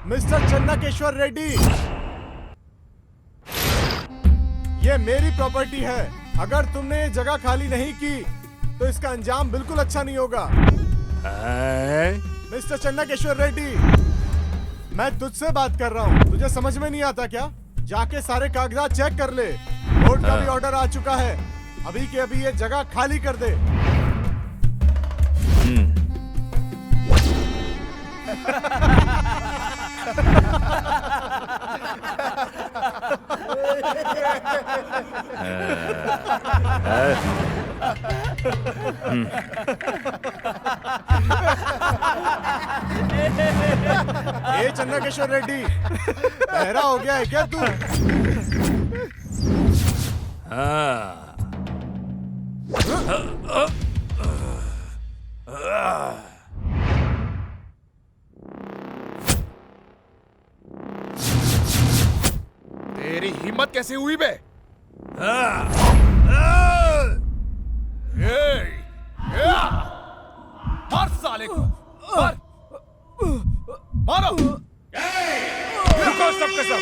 Mister चन्नकेश्वर Reddy, ये मेरी property है। अगर तुमने ये जगह खाली नहीं की तो इसका अंजाम बिल्कुल अच्छा नहीं होगा। मिस्टर चन्नकेश्वर रेड्डी, मैं तुझसे बात कर रहा हूँ, तुझे समझ में नहीं आता क्या? जाके सारे कागजात चेक कर ले। कोर्ट का भी ऑर्डर आ चुका है, अभी के अभी ये जगह खाली कर दे। ए चन्नकेश्वर रेड्डी, बहरा हो गया है क्या तू? तेरी हिम्मत कैसे हुई बे? मार साले को, मार, मारो। रुको सब के सब।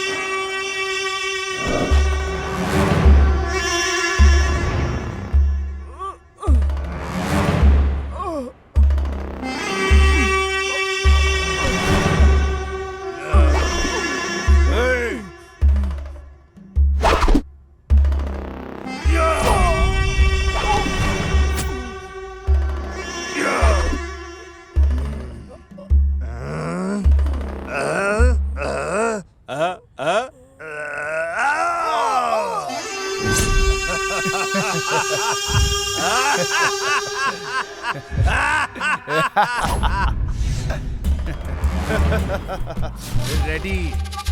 रेड्डी,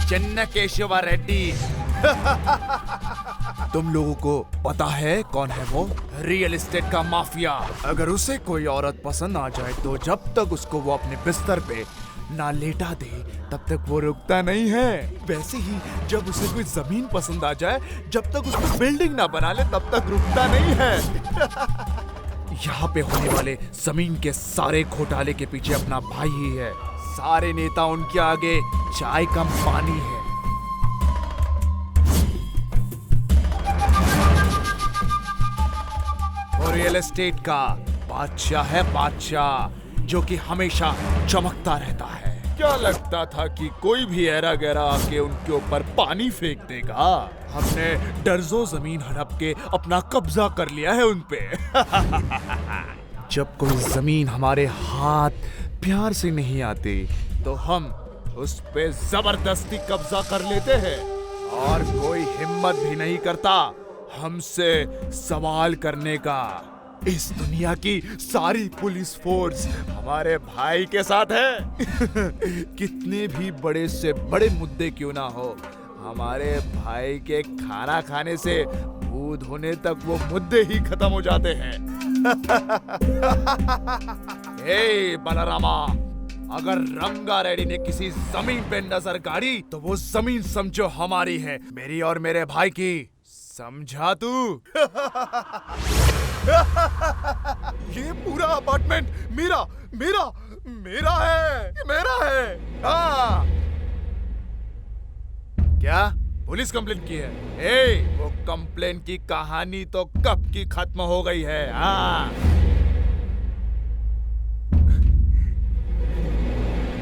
चन्नकेशव रेड्डी। तुम लोगों को पता है कौन है वो? रियल एस्टेट का माफिया। अगर उसे कोई औरत पसंद आ जाए तो जब तक उसको वो अपने बिस्तर पे ना लेटा दे तब तक वो रुकता नहीं है। वैसे ही जब उसे कोई जमीन पसंद आ जाए, जब तक उसमें बिल्डिंग ना बना ले तब तक रुकता नहीं है। यहाँ पे होने वाले जमीन के सारे घोटाले के पीछे अपना भाई ही है। सारे नेता उनके आगे चाय कम पानी है। वो रियल एस्टेट का बादशाह है, बादशाह, जो कि हमेशा चमकता रहता है। क्या लगता था कि कोई भी ऐरा गैरा आके उनके ऊपर पानी फेंक देगा? हमने दर्जों जमीन हड़प के अपना कब्जा कर लिया है उनपे। जब कोई जमीन हमारे हाथ प्यार से नहीं आती तो हम उस पे जबरदस्ती कब्जा कर लेते हैं और कोई हिम्मत भी नहीं करता हमसे सवाल करने का। इस दुनिया की सारी पुलिस फोर्स हमारे भाई के साथ है। कितने भी बड़े से बड़े मुद्दे क्यों ना हो, हमारे भाई के खाना खाने से मुंह धोने तक वो मुद्दे ही खत्म हो जाते हैं। हे बलरामा, अगर रंगा रेड्डी ने किसी जमीन पे नजर गाड़ी तो वो जमीन समझो हमारी है, मेरी और मेरे भाई की। समझा तू? ये पूरा अपार्टमेंट मेरा मेरा मेरा है, मेरा है। हाँ। क्या पुलिस कंप्लेंट की है? ए, वो कंप्लेंट की कहानी तो कब की खत्म हो गई है। हाँ।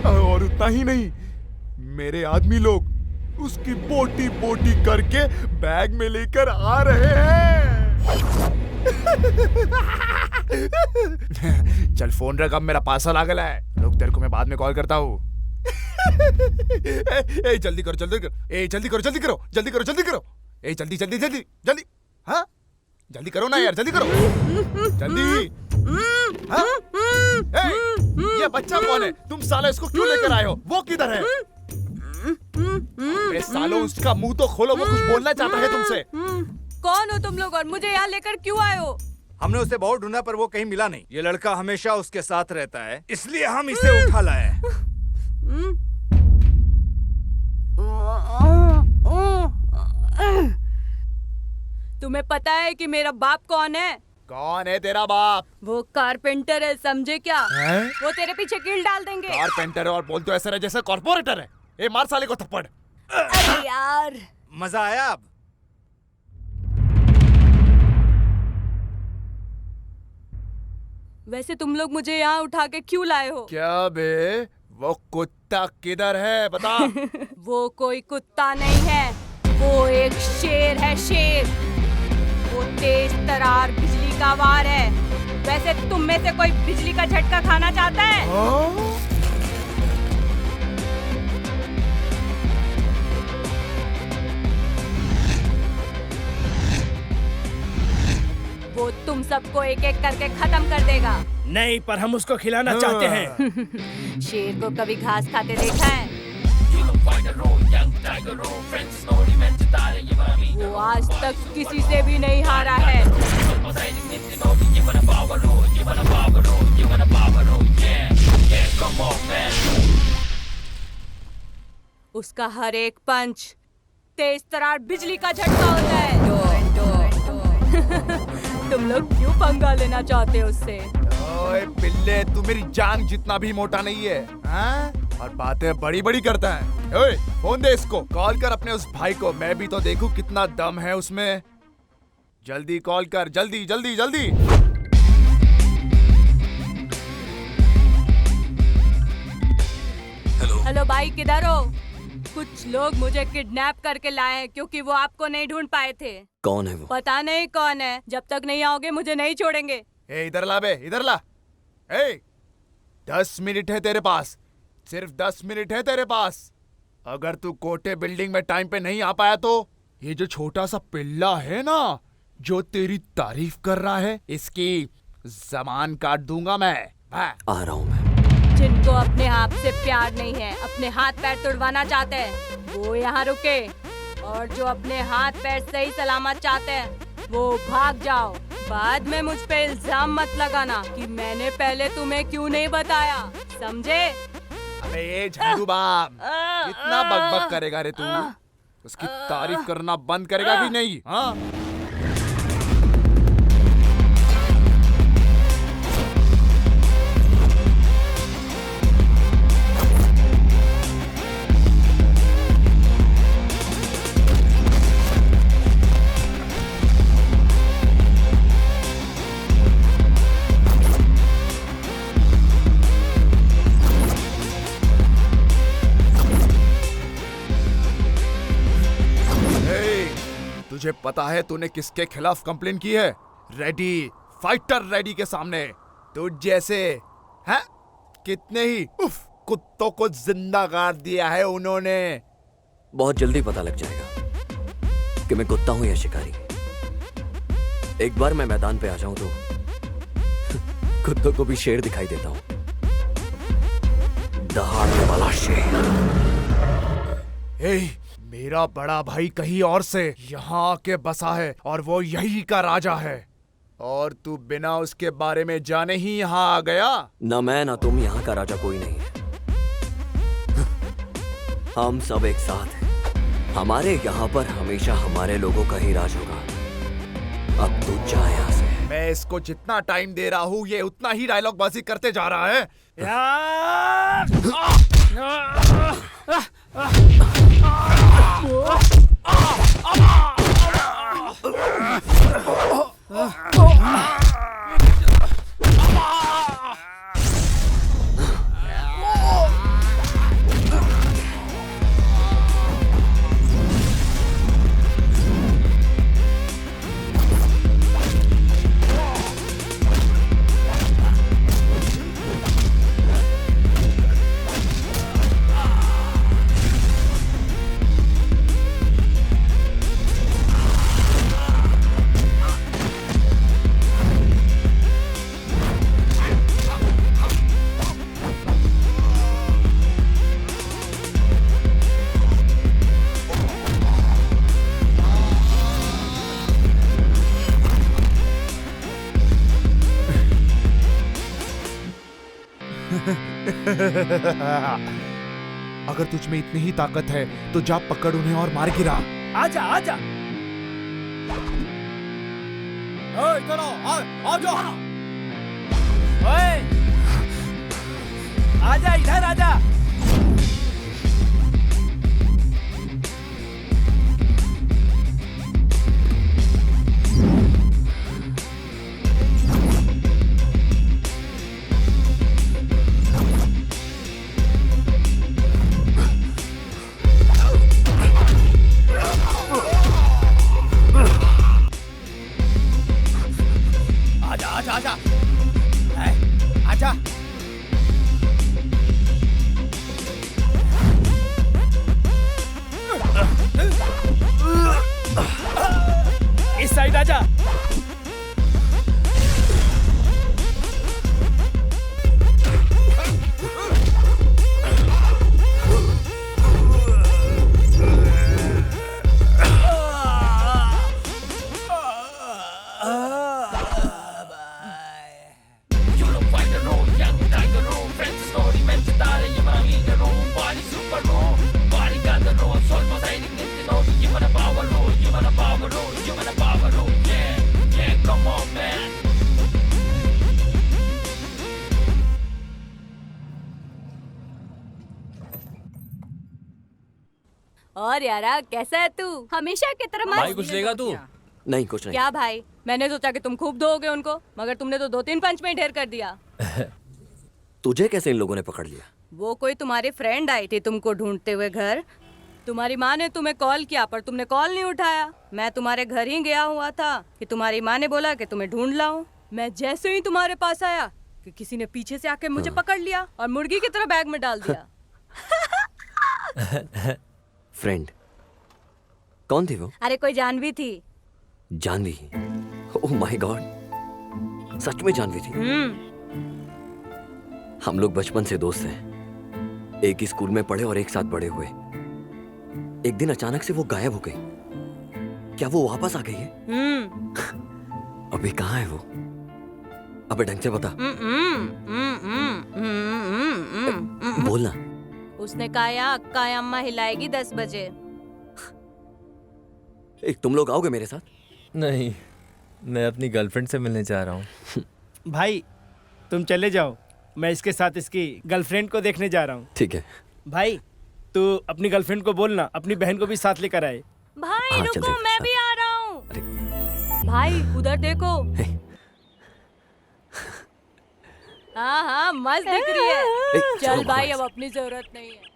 और उतना ही नहीं, मेरे आदमी लोग उसकी बोटी बोटी करके बैग में लेकर आ रहे हैं। चल फोन रख, अब मेरा पार्सल आ गया है। रुक, तेरे को मैं बाद में कॉल करता हूँ। ए जल्दी करो, जल्दी करो, ए जल्दी करो, जल्दी करो, जल्दी करो, जल्दी करो, ए जल्दी जल्दी जल्दी जल्दी। हाँ, जल्दी करो ना यार, जल्दी करो, जल्दी। हाँ? ये बच्चा कौन है? तुम साला इसको क्यों लेकर आए हो? वो किधर है? अबे सालो, उसका मुंह तो खोलो, वो कुछ बोलना चाहता है तुमसे। कौन हो तुम लोग और मुझे यहाँ लेकर क्यों आए हो? हमने उसे बहुत ढूंढा पर वो कहीं मिला नहीं। ये लड़का हमेशा उसके साथ रहता है, इसलिए हम इसे उठा लाए हैं। तुम्हें पता है कि मेरा बाप कौन है? कौन है तेरा बाप? वो कारपेंटर है, समझे क्या? है? वो तेरे पीछे कील डाल देंगे। कारपेंटर और बोल तो ऐसा है जैसे कॉर्पोरेटर है। ए मार साले को थप्पड़। अरे यार, मजा आया अब? वैसे तुम लोग मुझे यहाँ उठा के क्यों लाए हो? क्या बे, वो कुत्ता किधर है बता। वो कोई कुत्ता नहीं है, वो एक शेर है, शेर। वो तेज तरार बिजली का वार है। वैसे तुम में से कोई बिजली का झटका खाना चाहता है? वो तुम सबको एक एक करके खत्म कर देगा। नहीं, पर हम उसको खिलाना चाहते हैं। शेर को कभी घास खाते देखा है? वो आज तक किसी से भी नहीं हारा है। उसका हर एक पंच तेज तरार बिजली का झटका होता है। तुम लोग क्यों पंगा लेना चाहते हो उससे? ओए पिल्ले, तू मेरी जान जितना भी मोटा नहीं है, हाँ? और बातें बड़ी बड़ी करता है। ओए फोन दे इसको, कॉल कर अपने उस भाई को, मैं भी तो देखूं कितना दम है उसमें। जल्दी कॉल कर, जल्दी जल्दी जल्दी। हेलो भाई, किधर हो? कुछ लोग मुझे किडनैप करके लाए हैं क्योंकि वो आपको नहीं ढूंढ पाए थे। कौन है वो? पता नहीं कौन है। जब तक नहीं आओगे मुझे नहीं छोड़ेंगे। ए इधर ला बे, इधर ला। ए 10 मिनट है तेरे पास, सिर्फ 10 मिनट है तेरे पास। अगर तू कोटे बिल्डिंग में टाइम पे नहीं आ पाया तो ये जो छोटा सा पिल्ला है ना, जो तेरी तारीफ कर रहा है, इसकी जबान काट दूंगा मैं। आ रहा हूँ मैं। जिनको अपने आप से प्यार नहीं है, अपने हाथ पैर तुड़वाना चाहते हैं, वो यहाँ रुके। और जो अपने हाथ पैर सही सलामत चाहते हैं, वो भाग जाओ। बाद में मुझ पे इल्जाम मत लगाना कि मैंने पहले तुम्हें क्यों नहीं बताया, समझे? अबे ये झाड़ू बाप, कितना बकबक करेगा रे तू? उसकी तारीफ करना बंद करेगा कि नहीं? हाँ? तुझे पता है तूने किसके खिलाफ कंप्लेन की है? रेडी, फाइटर रेडी के सामने। तुझ जैसे हैं कितने ही कुत्तों को जिंदा गाड़ दिया है उन्होंने। बहुत जल्दी पता लग जाएगा कि मैं कुत्ता हूं या शिकारी। एक बार मैं मैदान पे आ जाऊं तो कुत्तों को भी शेर दिखाई देता हूं, दहाड़ने वाला शेर। मेरा बड़ा भाई कहीं और से यहाँ आके बसा है और वो यही का राजा है, और तू बिना उसके बारे में जाने ही यहाँ आ गया। न मैं न तुम यहाँ का राजा कोई नहीं है। हम सब एक साथ हैं। हमारे यहाँ पर हमेशा हमारे लोगों का ही राज होगा। अब तू जा यहाँ से। मैं इसको जितना टाइम दे रहा हूँ ये उतना ही डायलॉग बाजी करते जा रहा है। अगर तुझ में इतनी ही ताकत है तो जा पकड़ उन्हें और मार गिरा। आजा आजा। इधर आ जाओ। आजा इधर आजा। भाई राजा। और यारा कैसा है तू? हमेशा की तरह भाई कुछ लेगा तू? नहीं कुछ नहीं। क्या भाई, मैंने सोचा कि तुम खूब दोगे उनको, मगर तुमने तो 2-3 पंच में ही ढेर कर दिया। तुझे कैसे इन लोगों ने पकड़ लिया? वो कोई तुम्हारी फ्रेंड आई थी तुमको ढूंढते हुए घर। तुम्हारी माँ ने तुम्हें कॉल किया पर तुमने कॉल नहीं उठाया। मैं तुम्हारे घर ही गया हुआ था कि तुम्हारी माँ ने बोला कि तुम्हें ढूंढ लाऊं। मैं जैसे ही तुम्हारे पास आया कि किसी ने पीछे से आके मुझे पकड़ लिया और मुर्गी की तरह बैग में डाल दिया। फ्रेंड कौन थी वो? अरे कोई जानवी थी। जानवी? ओह माय गॉड, सच में जानवी थी? हम लोग बचपन से दोस्त हैं, एक ही स्कूल में पढ़े और एक साथ बड़े हुए। एक दिन अचानक से वो गायब हो गई। क्या वो वापस आ गई है? अभी कहाँ है वो? अबे ढंग से बता। बोलना। उसने कहा अक्का अम्मा हिलाएगी 10 बजे। तुम लोग आओगे मेरे साथ? नहीं, मैं अपनी गर्लफ्रेंड से मिलने जा रहा हूँ। भाई तुम चले जाओ, मैं इसके साथ इसकी गर्लफ्रेंड को देखने जा रहा हूँ। ठीक है। भाई तू अपनी गर्लफ्रेंड को बोलना अपनी बहन को भी साथ लेकर आए। भाई हाँ, चल रुको, रहे मैं साथ। भी आ रहा हूँ। अरे भाई उधर देखो। हाँ हाँ मस्त दिख रही है। चलो चल भाई भाई। अब अपनी जरूरत नहीं है।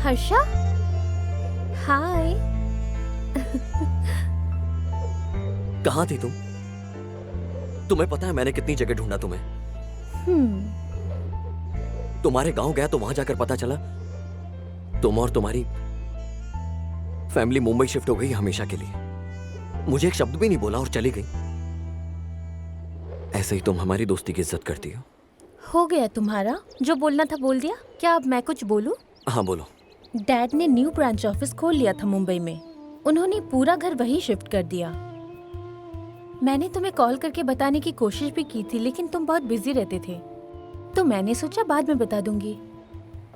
हर्षा, हाय। कहाँ थी तुम? तुम्हें पता है मैंने कितनी जगह ढूंढा तुम्हें? तुम्हारे गांव गया तो वहां जाकर पता चला तुम और तुम्हारी फैमिली मुंबई शिफ्ट हो गई हमेशा के लिए। मुझे एक शब्द भी नहीं बोला और चली गई। ऐसे ही तुम हमारी दोस्ती की इज्जत करती हो गया तुम्हारा, जो बोलना था बोल दिया। क्या अब मैं कुछ बोलूं? हाँ बोलो। डैड ने न्यू ब्रांच ऑफिस खोल लिया था मुंबई में। उन्होंने पूरा घर वहीं शिफ्ट कर दिया। मैंने तुम्हें कॉल करके बताने की कोशिश भी की थी, लेकिन तुम बहुत बिजी रहते थे, तो मैंने सोचा बाद में बता दूंगी।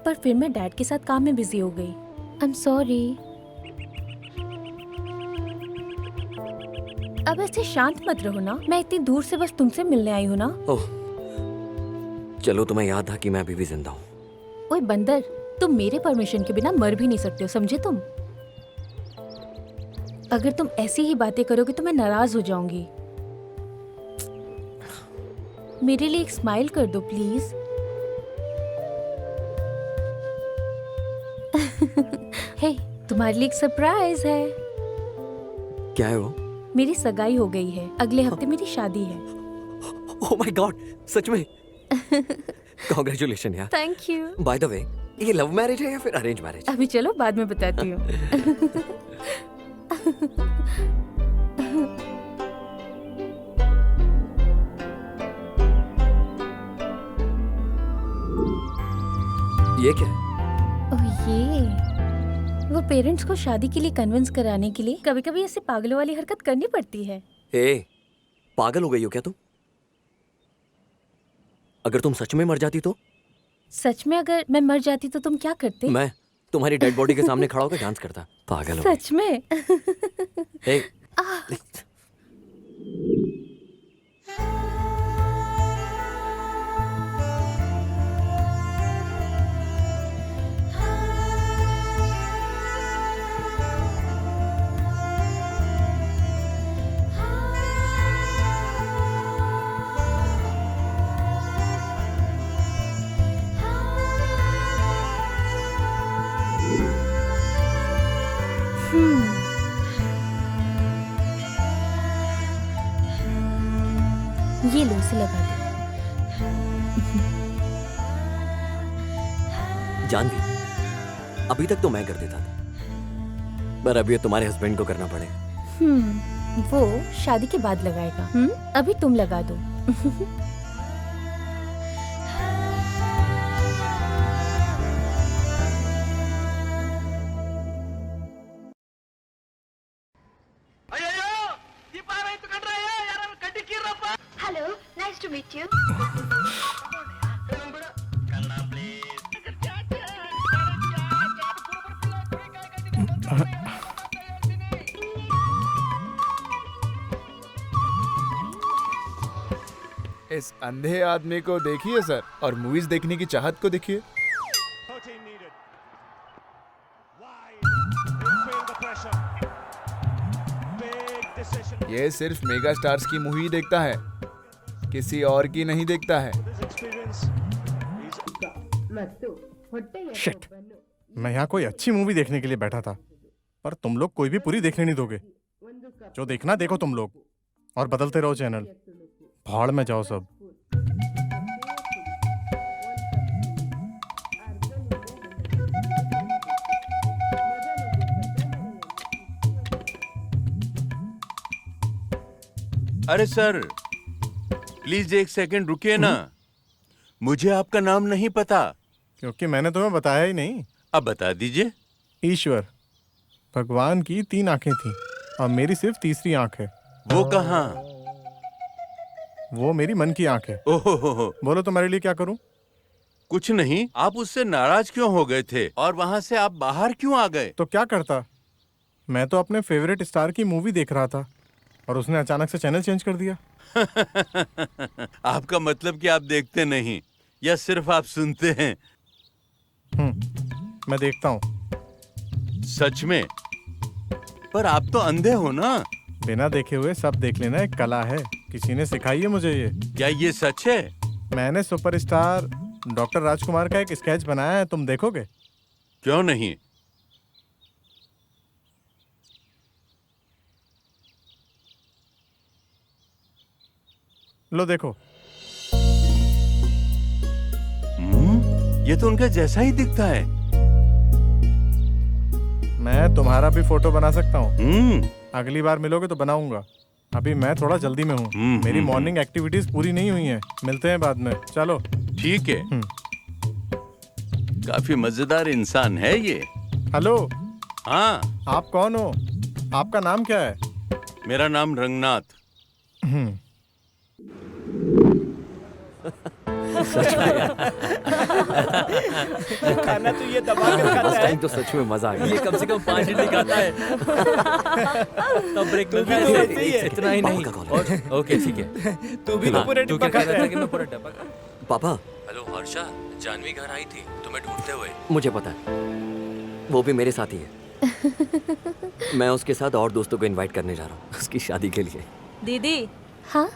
पर फिर मैं डैड के साथ काम में बिजी हो गई। I am sorry. अब ऐसे शांत मत रहो ना, मैं इतनी दूर से बस तुमसे मिलने आई हूँ ना। ओह चलो, तुम्हें याद था कि मैं अभी भी जिंदा हूँ। ओए बंदर, तुम मेरे परमिशन के बिना मर भी नहीं सकते हो, समझे तुम? अगर तुम ऐसी ही बातें करोगे तो मैं नाराज हो जाऊंगी। मेरे लिए एक स्माइल कर दो प्लीज। हे, तुम्हारे लिए एक सरप्राइज है। क्या है वो? मेरी सगाई हो गई है, अगले हफ्ते मेरी शादी है। ओह माय गॉड, सच में? कांग्रेचुलेशन यार। Thank you. By the way, ये लव मैरिज है या फिर अरेंज मैरिज? अभी चलो बाद में बताती हूँ। ये क्या है? ओह ये, वो पेरेंट्स को शादी के लिए कन्विंस कराने के लिए कभी कभी ऐसे पागलों वाली हरकत करनी पड़ती है। ए, पागल हो गई हो क्या तुम? अगर तुम सच में मर जाती तो? सच में अगर मैं मर जाती तो तुम क्या करते? मैं तुम्हारी डेड बॉडी के सामने खड़ा होकर डांस करता। पागल हो सच में? गई। ए, ये लो, इसे लगा दो। जानवी, अभी तक तो मैं कर देता था, पर अब ये तुम्हारे हस्बैंड को करना पड़ेगा। वो शादी के बाद लगाएगा। अभी तुम लगा दो। Hello, nice to meet you. इस अंधे आदमी को देखिए सर, और मूवीज देखने की चाहत को देखिए। ये सिर्फ मेगा स्टार्स की मूवी देखता है, किसी और की नहीं देखता है। शिट, मैं यहाँ कोई अच्छी मूवी देखने के लिए बैठा था, पर तुम लोग कोई भी पूरी देखने नहीं दोगे। जो देखना देखो तुम लोग, और बदलते रहो चैनल। भाड़ में जाओ सब। अरे सर, प्लीज एक सेकंड रुकिए ना। मुझे आपका नाम नहीं पता। क्योंकि मैंने तुम्हें बताया ही नहीं। अब बता दीजिए। ईश्वर, भगवान की 3 आंखें थी और मेरी सिर्फ तीसरी आंख है। वो कहाँ? वो मेरी मन की आंख है। ओहो, बोलो तुम्हारे लिए क्या करूं? कुछ नहीं। आप उससे नाराज क्यों हो गए थे और वहां से आप बाहर क्यों आ गए? तो क्या करता, मैं तो अपने फेवरेट स्टार की मूवी देख रहा था और उसने अचानक से चैनल चेंज कर दिया। आपका मतलब कि आप देखते नहीं या सिर्फ आप सुनते हैं? मैं देखता हूँ। सच में? पर आप तो अंधे हो ना। बिना देखे हुए सब देख लेना एक कला है, किसी ने सिखाई है मुझे ये। क्या ये सच है? मैंने सुपरस्टार डॉक्टर राजकुमार का एक स्केच बनाया है, तुम देखोगे? क्यों नहीं? लो देखो। ये तो उनका जैसा ही दिखता है। मैं तुम्हारा भी फोटो बना सकता हूँ। अगली बार मिलोगे तो बनाऊंगा। अभी मैं थोड़ा जल्दी में हूँ, मेरी मॉर्निंग एक्टिविटीज पूरी नहीं हुई हैं। मिलते हैं बाद में, चलो। ठीक है। काफी मजेदार इंसान है ये। हेलो। हाँ। आप कौन हो? आपका नाम क्या है? मेरा नाम रंगनाथ। खाना तो ये दबा कर खाता है। तो सच में मजा आ गया। ये कम से कम 5 इडली खाता है। तब ब्रेक में इतना ही नहीं। ओके ठीक है। तू भी तो पूरे डिब्बा खाता है। मैं पूरा डब्बा खा। पापा। हेलो हर्षा, जानवी घर आई थी तुम्हें ढूंढते हुए। मुझे पता है, वो भी मेरे साथ ही है। मैं उसके साथ और दोस्तों को इनवाइट करने जा रहा हूँ उसकी शादी के लिए। दीदी। हाँ?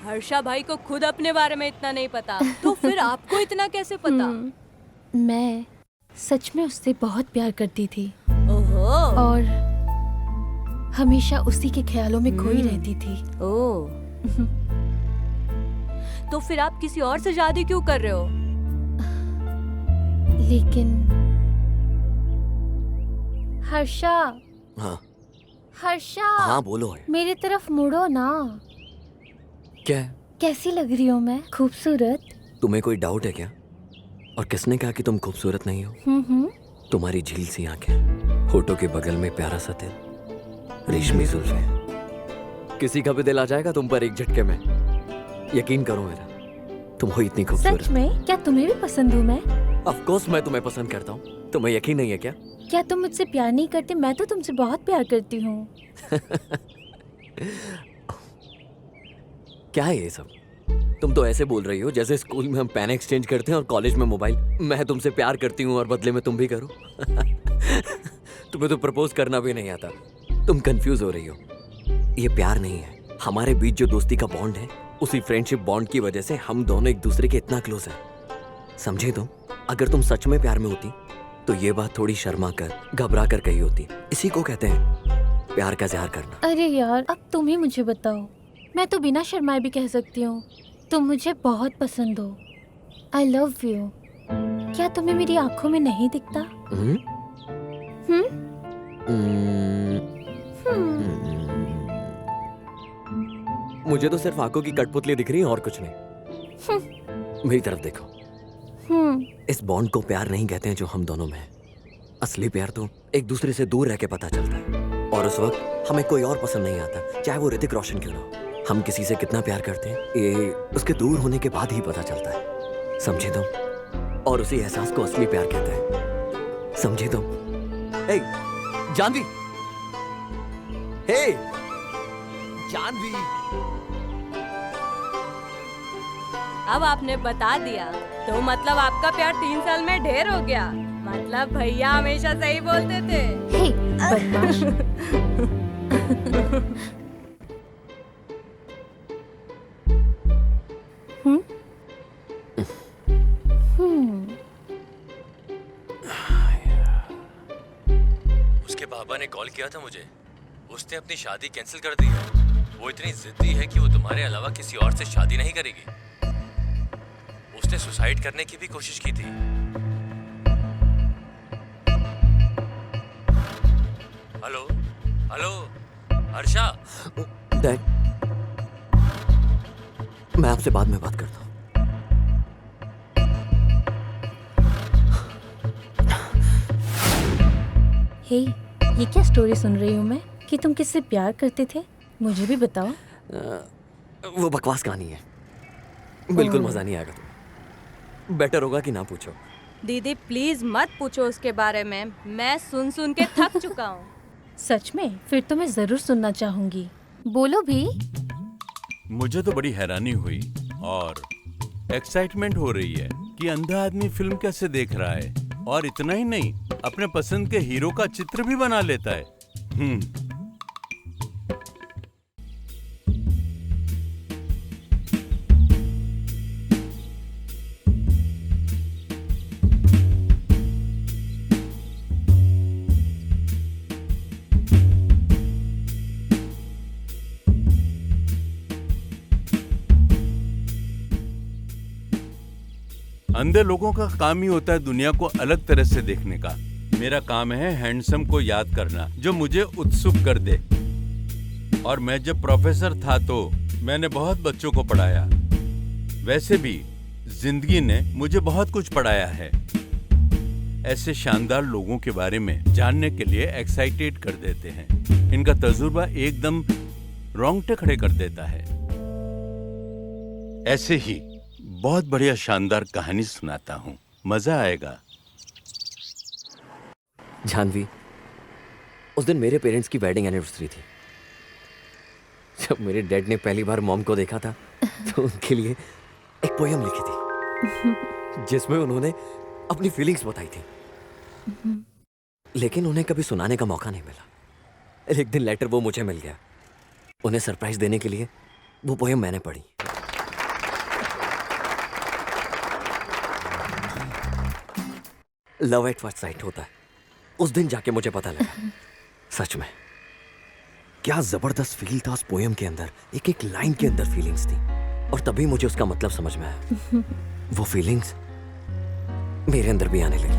हर्षा भाई को खुद अपने बारे में इतना नहीं पता, तो फिर आपको इतना कैसे पता? मैं सच में उससे बहुत प्यार करती थी। ओहो। और हमेशा उसी के ख्यालों में खोई रहती थी। ओह। तो फिर आप किसी और से शादी क्यों कर रहे हो? लेकिन हर्षा। हाँ। हर्षा। हाँ बोलो। मेरी तरफ मुड़ो ना। क्या? कैसी लग रही हूँ मैं? खूबसूरत? तुम्हें कोई डाउट है क्या? और किसने कहा कि तुम खूबसूरत नहीं हो? तुम्हारी झील सी आंखें, होठों के बगल में प्यारा सा दिल, रेशमी जुल्फें। किसी का भी दिल आ जाएगा तुम पर एक झटके में। यकीन करो मेरा, तुम हो इतनी खूबसूरत। सच में? क्या तुम्हें भी पसंद हूँ मैं? ऑफ कोर्स मैं तुम्हें पसंद करता हूँ। तुम्हें यकीन नहीं है क्या? क्या तुम मुझसे प्यार नहीं करते? मैं तो तुमसे बहुत प्यार करती हूँ। क्या है ये सब? तुम तो ऐसे बोल रही हो जैसे स्कूल में हम पेन एक्सचेंज करते हैं और कॉलेज में मोबाइल। मैं तुमसे प्यार करती हूँ और बदले में तुम भी करो। तुम्हें तो प्रपोज करना भी नहीं आता। तुम कंफ्यूज हो रही हो। ये प्यार नहीं है। हमारे बीच जो दोस्ती का बॉन्ड है, उसी फ्रेंडशिप बॉन्ड की वजह से हम दोनों एक दूसरे के इतना क्लोज हैं। समझे तुम? अगर तुम सच में प्यार में होती तो ये बात थोड़ी शर्मा कर, घबरा कर कही होती। इसी को कहते हैं प्यार का इजहार करना। अरे यार, अब तुम ही मुझे बताओ, मैं तो बिना शर्माए भी कह सकती हूँ, तुम मुझे बहुत पसंद हो। आई लव यू। क्या तुम्हें मेरी आंखों में नहीं दिखता? हम्म? हम्म? मुझे तो सिर्फ आंखों की कठपुतली दिख रही है और कुछ नहीं। मेरी तरफ देखो। इस बॉन्ड को प्यार नहीं कहते हैं जो हम दोनों में है। असली प्यार तो एक दूसरे से दूर रह के पता चलता है, और उस वक्त हमें कोई और पसंद नहीं आता, चाहे वो ऋतिक रोशन क्यों ना हो। हम किसी से कितना प्यार करते हैं ये उसके दूर होने के बाद ही पता चलता है, समझे तुम? और उसी एहसास को असली प्यार कहते हैं, समझे तुम? हे जानवी, हे जानवी। अब आपने बता दिया तो मतलब आपका प्यार 3 साल में ढेर हो गया। मतलब भैया हमेशा सही बोलते थे। हे बदमाश। उसके पापा ने कॉल किया था मुझे, उसने अपनी शादी कैंसिल कर दी है। वो इतनी जिद्दी है कि वो तुम्हारे अलावा किसी और से शादी नहीं करेगी। उसने सुसाइड करने की भी कोशिश की थी। Hello hello Harsha. डैड, मैं आपसे बाद में बात करता हूँ। हे, ये क्या स्टोरी सुन रही हूँ मैं कि तुम किससे प्यार करते थे? मुझे भी बताओ। वो बकवास कहानी है, बिल्कुल मजा नहीं आएगा। तुम बेटर होगा कि ना पूछो। दीदी प्लीज मत पूछो उसके बारे में, मैं सुन सुन के थक चुका हूँ। सच में? फिर तो मैं जरूर सुनना चाहूंगी। बोलो भी। मुझे तो बड़ी हैरानी हुई और एक्साइटमेंट हो रही है कि अंधा आदमी फिल्म कैसे देख रहा है, और इतना ही नहीं, अपने पसंद के हीरो का चित्र भी बना लेता है। अंधे लोगों का काम ही होता है दुनिया को अलग तरह से देखने का। मेरा काम है हैंडसम को याद करना, जो मुझे उत्सुक कर दे। और मैं जब प्रोफेसर था तो मैंने बहुत बच्चों को पढ़ाया। वैसे भी जिंदगी ने मुझे बहुत कुछ पढ़ाया है। ऐसे शानदार लोगों के बारे में जानने के लिए एक्साइटेड कर देते हैं। इनका तजुर्बा एकदम रोंगटे खड़े कर देता है। ऐसे ही बहुत बढ़िया शानदार कहानी सुनाता हूँ, मजा आएगा। जानवी, उस दिन मेरे पेरेंट्स की वेडिंग एनिवर्सरी थी। जब मेरे डैड ने पहली बार मॉम को देखा था तो उनके लिए एक पोयम लिखी थी जिसमें उन्होंने अपनी फीलिंग्स बताई थी, लेकिन उन्हें कभी सुनाने का मौका नहीं मिला। एक दिन लेटर वो मुझे मिल गया। उन्हें सरप्राइज देने के लिए वो पोयम मैंने पढ़ी। लव एट फर्स्ट साइट होता है, उस दिन जाके मुझे पता लगा। सच में क्या जबरदस्त फील था उस पोयम के अंदर। एक एक लाइन के अंदर फीलिंग्स थी, और तभी मुझे उसका मतलब समझ में आया। वो फीलिंग्स मेरे अंदर भी आने लगी।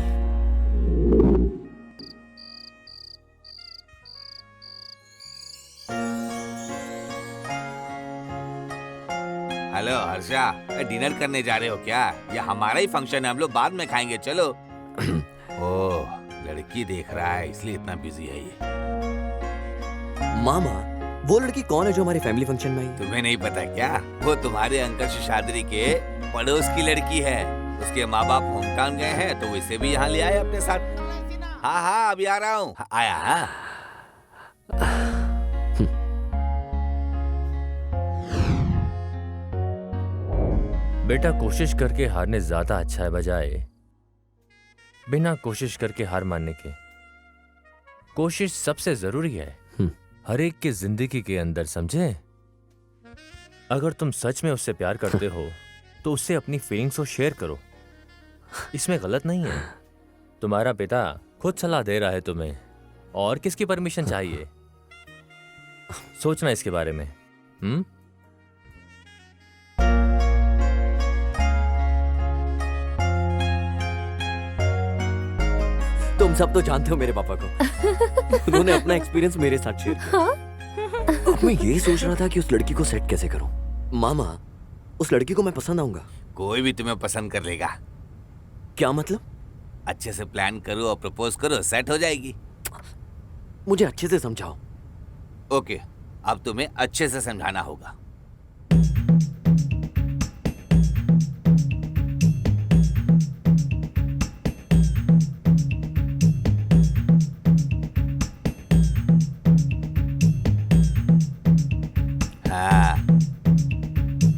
हेलो हर्षा, डिनर करने जा रहे हो क्या? ये हमारा ही फंक्शन है, हम लोग बाद में खाएंगे, चलो। ओह, लड़की देख रहा है इसलिए इतना बिजी है ये। मामा, वो लड़की कौन है जो हमारी फैमिली फंक्शन में आई? तुम्हें नहीं पता क्या? वो तुम्हारे अंकल शेषाद्री के पड़ोस की लड़की है। उसके माँ बाप होम टाउन गए हैं तो इसे भी यहाँ ले आए अपने साथ। हाँ हाँ, अभी आ रहा हूँ। आया? हाँ। बेटा, कोशिश करके हारने ज्यादा अच्छा है बजाय बिना कोशिश करके हार मानने के। कोशिश सबसे जरूरी है हर एक की जिंदगी के अंदर, समझे? अगर तुम सच में उससे प्यार करते हो तो उससे अपनी फीलिंग्स को शेयर करो, इसमें गलत नहीं है। तुम्हारा पिता खुद सलाह दे रहा है तुम्हें, और किसकी परमिशन चाहिए? सोचना इसके बारे में। तुम सब तो जानते हो मेरे पापा को। उन्होंने अपना एक्सपीरियंस मेरे साथ शेयर किया। अब मैं ये सोच रहा था कि उस लड़की को सेट कैसे करूं। मामा, उस लड़की को मैं पसंद आऊंगा? कोई भी तुम्हें पसंद कर लेगा। क्या मतलब? अच्छे से प्लान करो और प्रपोज करो, सेट हो जाएगी। मुझे अच्छे से समझाओ। ओके, अब तुम्हें अच्छे से समझाना होगा। हाँ,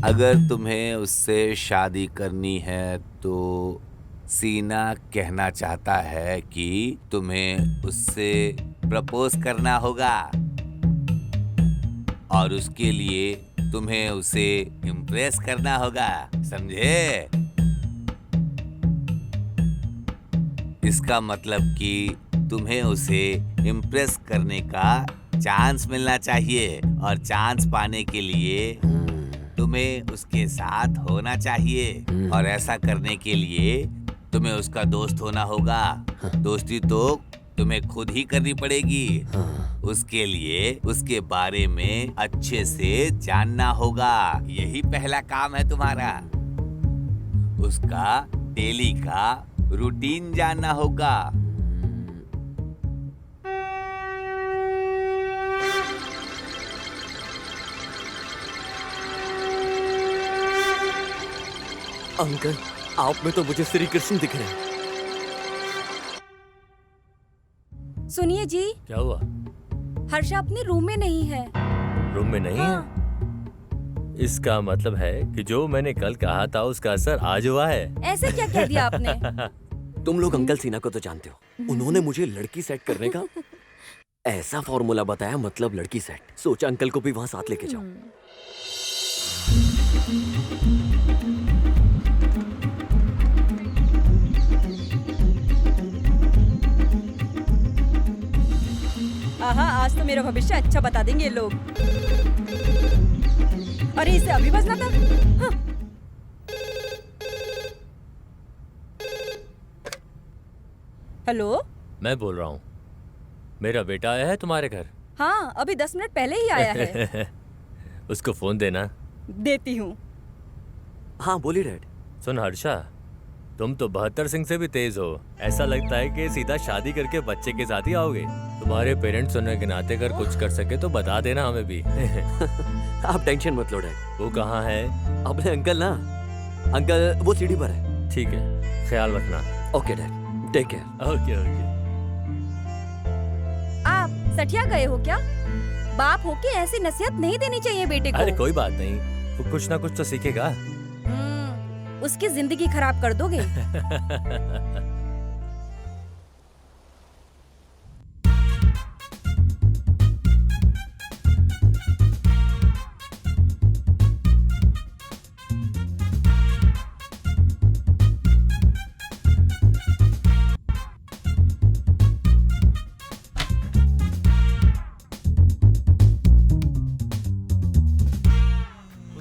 अगर तुम्हें उससे शादी करनी है तो सीना कहना चाहता है कि तुम्हें उससे प्रपोज करना होगा और उसके लिए तुम्हें उसे इम्प्रेस करना होगा, समझे? इसका मतलब कि तुम्हें उसे इम्प्रेस करने का चांस मिलना चाहिए और चांस पाने के लिए तुम्हें उसके साथ होना चाहिए और ऐसा करने के लिए तुम्हें उसका दोस्त होना होगा। दोस्ती तो तुम्हें खुद ही करनी पड़ेगी। उसके लिए उसके बारे में अच्छे से जानना होगा। यही पहला काम है तुम्हारा। उसका डेली का रूटीन जानना होगा। अंकल, आप में तो मुझे श्री कृष्ण दिख रहे हैं। सुनिए जी, क्या हुआ? हर्षा अपने रूम में नहीं है। रूम में नहीं है? इसका मतलब है कि जो मैंने कल कहा था उसका असर आज हुआ है। ऐसे क्या कह दिया आपने? तुम लोग अंकल सिन्हा को तो जानते हो। उन्होंने मुझे लड़की सेट करने का ऐसा फॉर्मूला बताया, मतलब लड़की सेट। सोचा अंकल को भी वहां साथ लेके जाऊं। आहा, आज तो मेरा भविष्य अच्छा बता देंगे ये लोग। अरे इसे अभी बजना था। हाँ। हेलो, मैं बोल रहा हूँ, मेरा बेटा आया है तुम्हारे घर? हाँ, अभी 10 मिनट पहले ही आया है। उसको फोन देना। देती हूँ। हाँ बोलिए डैड। सुन हर्षा, तुम तो 72 सिंह से भी तेज हो। ऐसा लगता है कि सीधा शादी करके बच्चे के साथ ही आओगे। तुम्हारे पेरेंट्स होने के नाते अगर कुछ कर सके तो बता देना हमें भी। आप टेंशन मत लो डैड। वो कहाँ है? अपने अंकल ना, अंकल वो सीढ़ी पर है। ठीक है, ख्याल रखना। Okay dad, take care. Okay okay. आप सठिया गए हो क्या? बाप होके ऐसी नसीहत नहीं देनी चाहिए बेटे को। अरे कोई बात नहीं, वो कुछ ना कुछ तो सीखेगा। उसकी जिंदगी खराब कर दोगे।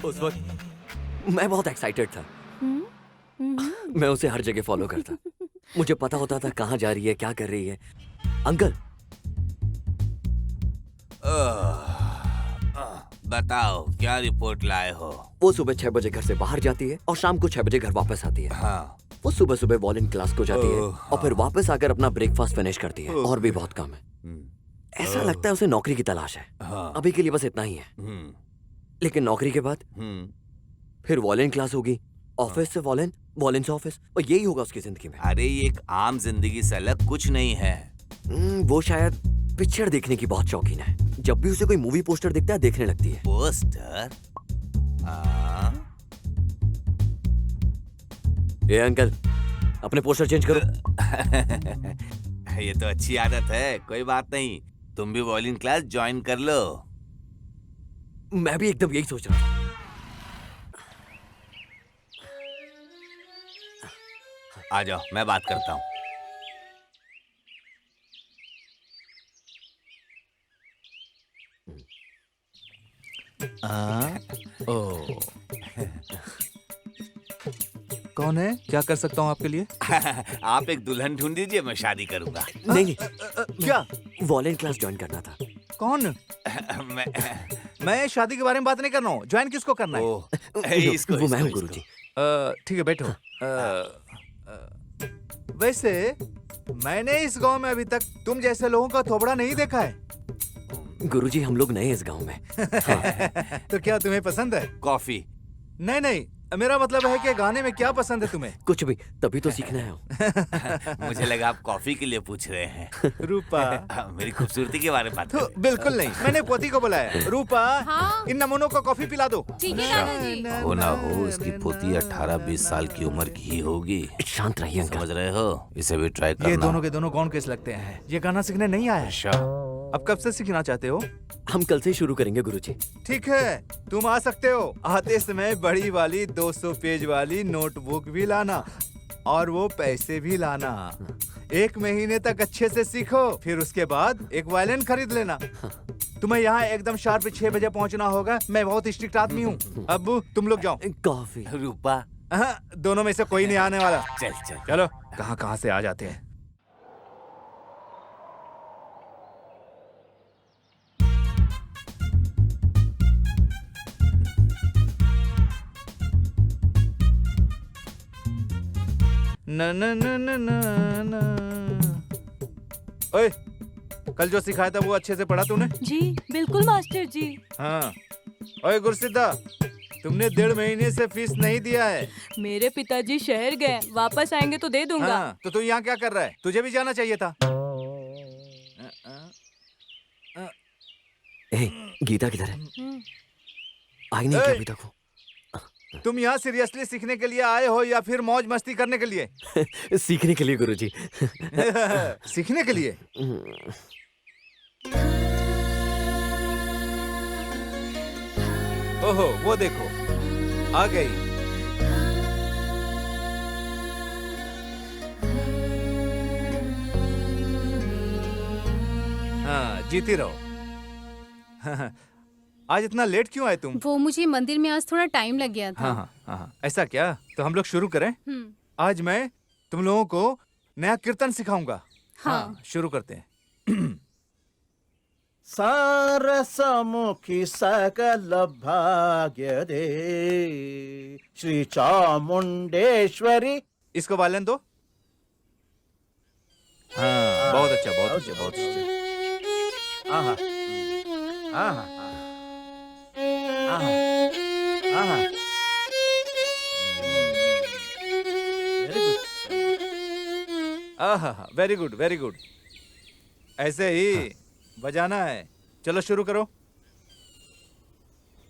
उस वक्त मैं बहुत एक्साइटेड था। मैं उसे हर जगह फॉलो करता। मुझे पता होता था कहाँ जा रही है, क्या कर रही है। अंकल, बताओ क्या रिपोर्ट लाए हो? वो सुबह 6 बजे घर से बाहर जाती है और शाम को 6 बजे घर वापस आती है। हाँ। वो सुबह सुबह वॉलिन क्लास को जाती है और फिर वापस आकर अपना ब्रेकफास्ट फिनिश करती है। और भी बहुत काम है। ऐसा लगता है उसे नौकरी की तलाश है। अभी के लिए बस इतना ही है। लेकिन नौकरी के बाद फिर वॉलिन क्लास होगी, ऑफिस से वॉलिन, वॉलिन से ऑफिस, और यही होगा उसकी जिंदगी में। अरे ये एक आम जिंदगी से अलग कुछ नहीं है। वो शायद पिक्चर देखने की बहुत शौकीन है। जब भी उसे कोई मूवी पोस्टर दिखता है देखने लगती है। पोस्टर? ये अंकल, अपने पोस्टर चेंज करो। ये तो अच्छी आदत है, कोई बात नहीं। तुम भी वॉलिन क्लास ज्वाइन कर लो। मैं भी एकदम यही सोच रहा था। आ जाओ, मैं बात करता हूँ। कौन है? क्या कर सकता हूँ आपके लिए? आप एक दुल्हन ढूंढ दीजिए, मैं शादी करूंगा। नहीं क्या? वॉलेंट क्लास ज्वाइन करना था। कौन? मैं शादी के बारे में बात नहीं कर रहा हूँ। ज्वाइन किसको करना है? वो मैं हूँ गुरुजी। ठीक है, बैठो। वैसे मैंने इस गांव में अभी तक तुम जैसे लोगों का थोबड़ा नहीं देखा है। गुरुजी हम लोग नए इस गांव में। तो क्या तुम्हें पसंद है? कॉफी? नहीं नहीं, मेरा मतलब है कि गाने में क्या पसंद है तुम्हें? कुछ भी, तभी तो सीखना है। मुझे लगा आप कॉफी के लिए पूछ रहे हैं। रूपा, मेरी खूबसूरती के बारे में बात कर रहे हैं। बिल्कुल नहीं, मैंने पोती को बुलाया। रूपा, हाँ? इन नमूनों को कॉफी पिला दो। ठीक है दादाजी। हो ना हो, इसकी पोती 18-20 साल की उम्र की ही होगी। शांत रहिए अंकल। समझ रहे हो? इसे भी ट्राई करना। ये दोनों के दोनों कौन केस लगते हैं? ये गाना सीखने नहीं आया। अच्छा, अब कब से सीखना चाहते हो? हम कल से शुरू करेंगे गुरुजी। ठीक है, तुम आ सकते हो। आते समय बड़ी वाली 200 पेज वाली नोटबुक भी लाना और वो पैसे भी लाना। 1 महीने तक अच्छे से सीखो, फिर उसके बाद एक वायलिन खरीद लेना। तुम्हें यहाँ एकदम शार्प 6 बजे पहुँचना होगा। मैं बहुत स्ट्रिक्ट आदमी हूँ। अब तुम लोग जाओ। कॉफी। रूपा, दोनों में से कोई नहीं आने वाला। चल चल। चलो, कहाँ कहाँ से आ जाते हैं। न न न न न न। ओए, कल जो सिखाया था वो अच्छे से पढ़ा तूने? जी बिल्कुल मास्टर जी। हाँ। ओए गुरसिद्धा, तुमने 1.5 महीने से फीस नहीं दिया है। मेरे पिताजी शहर गए, वापस आएंगे तो दे दूंगा। हाँ, तो तू यहाँ क्या कर रहा है? तुझे भी जाना चाहिए था। गीता किधर है? आई नहीं क्या अभी तक वो? तुम यहाँ सीरियसली सीखने के लिए आए हो या फिर मौज मस्ती करने के लिए? सीखने के लिए गुरुजी। सीखने के लिए? ओहो, वो देखो, आ गई। हाँ, जीती रहो। आज इतना लेट क्यों आए तुम? वो मुझे मंदिर में आज थोड़ा टाइम लग गया था। हाँ हाँ हाँ, ऐसा क्या? तो हम लोग शुरू करें? आज मैं तुम लोगों को नया कीर्तन सिखाऊंगा। हाँ, शुरू करते हैं। सारसमुखी सकल भाग्य दे श्री चामुंडेश्वरी। इसको वालन दो। हाँ, बहुत अच्छा, बहुत अच्छा, बहुत अच्छा। आहा, आहा, आहा, आहा। आहा, वेरी गुड, वेरी गुड। ऐसे ही बजाना है। चलो शुरू करो।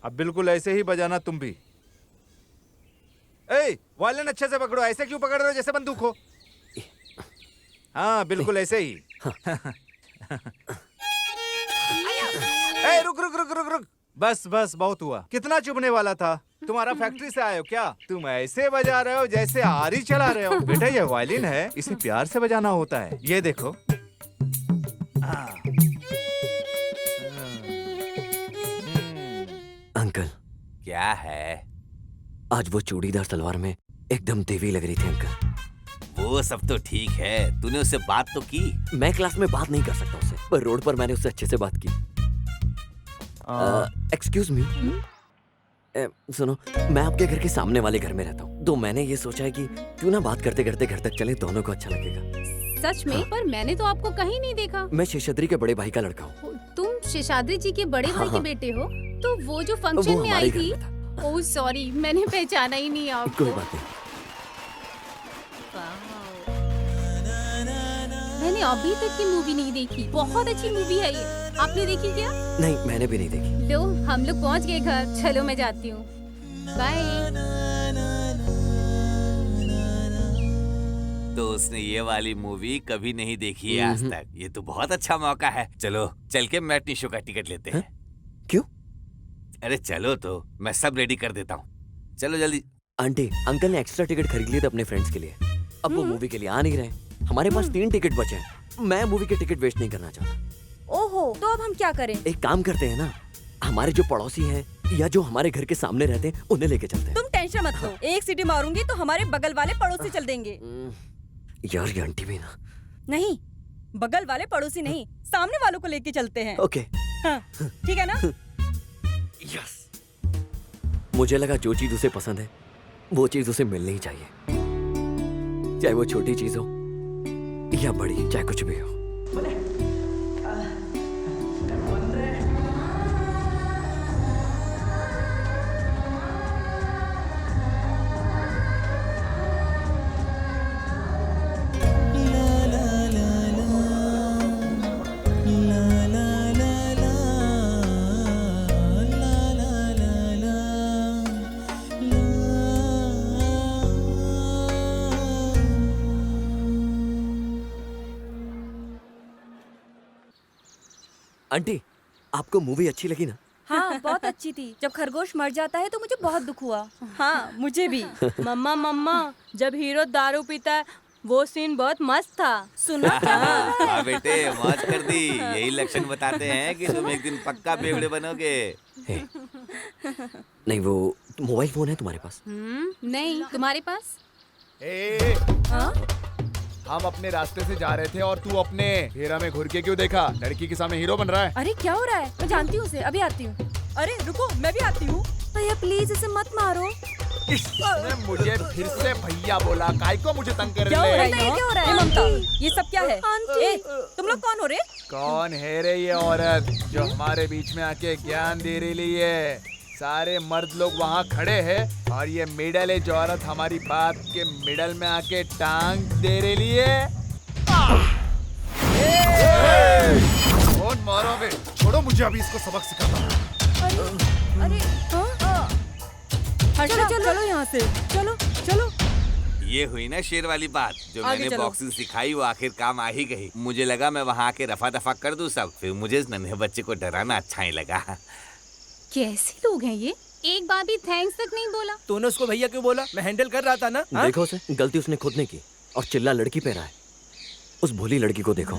अब बिल्कुल ऐसे ही बजाना तुम भी। ए, वायलिन अच्छे से पकड़ो। ऐसे क्यों पकड़ रहे हो जैसे बंदूक हो? हाँ, बिल्कुल ऐसे ही। ए, रुक रुक रुक रुक रुक। बस बस, बहुत हुआ। कितना चुभने वाला था? तुम्हारा फैक्ट्री से आए हो क्या? तुम ऐसे बजा रहे हो जैसे आरी चला रहे हो। बेटा, ये वायलिन है, इसे प्यार से बजाना होता है। ये देखो। अंकल, क्या है? आज वो चूड़ीदार सलवार में एकदम देवी लग रही थी अंकल। वो सब तो ठीक है, तूने उससे बात तो की? मैं क्लास में बात नहीं कर सकता उससे, पर रोड पर मैंने उससे अच्छे से बात की। एक्सक्यूज मी, सुनो, मैं आपके घर के सामने वाले घर में रहता हूँ, तो मैंने ये सोचा है कि क्यों ना बात करते करते घर तक चले, दोनों को अच्छा लगेगा। सच में? पर मैंने तो आपको कहीं नहीं देखा। मैं शेषाद्री के बड़े भाई का लड़का हूँ। तुम शेषाद्री जी के बड़े भाई के बेटे हो? तो वो जो वो फंक्शन में हमारे आई घर थी। में था। ओह सॉरी, मैंने पहचाना ही नहीं आपको। कोई बात नहीं। मैंने अभी तक की मूवी नहीं देखी। बहुत अच्छी मूवी है ये। आपने देखी क्या? नहीं, मैंने भी नहीं देखी। लो, हम लोग पहुंच गए घर। चलो मैं जाती हूँ। बाय। तो उसने ये वाली मूवी कभी नहीं देखी है आज तक। ये तो बहुत अच्छा मौका है। चलो चल के मैटनी शो का टिकट लेते हैं। क्यों? अरे चलो, तो मैं सब रेडी कर देता हूँ। चलो जल्दी। आंटी, अंकल ने एक्स्ट्रा टिकट खरीद लिए थे अपने फ्रेंड्स के लिए। अब वो मूवी के लिए आ नहीं रहे। हमारे पास 3 टिकट बचे हैं। मैं मूवी के टिकट वेस्ट नहीं करना चाहता। ओहो, तो अब हम क्या करें? एक काम करते हैं ना, हमारे जो पड़ोसी हैं या जो हमारे घर के सामने रहते हैं, उन्हें लेके चलते हैं। तुम टेंशन मत लो, एक सीटी मारूंगी तो हमारे बगल वाले पड़ोसी चल देंगे। यार ये आंटी भी ना। नहीं, बगल वाले पड़ोसी नहीं, सामने वालों को लेके चलते हैं। ओके हाँ, ठीक है ना? यस। मुझे लगा जो चीज उसे पसंद है वो चीज उसे मिलनी ही चाहिए, चाहे वो छोटी चीज हो या बड़ी, चाहे कुछ भी हो। आंटी, आपको मूवी अच्छी लगी ना? हाँ, बहुत अच्छी थी। जब खरगोश मर जाता है तो मुझे बहुत दुख हुआ। हाँ, मुझे भी। मम्मा जब हीरो दारू पीता है वो सीन बहुत मस्त था। सुना? हाँ बेटे, मौज कर दी। यही लक्षण बताते हैं कि तुम एक दिन पक्का बेवड़े बनोगे। नहीं, वो मोबाइल फोन है तुम्हारे पास? नहीं, तुम्हारे पास? हम अपने रास्ते से जा रहे थे और तू अपने हेरा में घुर के क्यों देखा? लड़की के सामने हीरो बन रहा है। अरे क्या हो रहा है? मैं जानती हूँ उसे, अभी आती हूँ। अरे रुको, मैं भी आती हूँ। भैया प्लीज इसे मत मारो। इसने मुझे फिर से भैया बोला, काय को मुझे तंग कर क्या हो रहा है? रही क्या हो रहा है? ममता, ये सब क्या है? ए, तुम लोग कौन हो रे? कौन है रे ये औरत जो हमारे बीच में आके ज्ञान दे रही है? सारे मर्द लोग वहाँ खड़े हैं और ये मिडल एज औरत हमारी बात के मिडल में आके टांग दे रही है। कौन मारोगे? छोड़ो मुझे, अभी इसको सबक सिखाता हूँ। अरे चलो यहाँ से, चलो। ये हुई ना शेर वाली बात जो आगे मैंने चलो। बॉक्सिंग सिखाई, वो आखिर काम आ ही गई। मुझे लगा मैं वहाँ आके रफा दफा कर दूं सब, फिर मुझे इस नन्हे बच्चे को डराना अच्छा ही लगा। कैसे लोग हैं ये? एक बार भी थैंक्स तक नहीं बोला। तूने उसको भैया क्यों बोला? मैं हैंडल कर रहा था ना। हाँ? देखो उसे, गलती उसने खुद ने की और चिल्ला लड़की पे रहा है। उस भोली लड़की को देखो,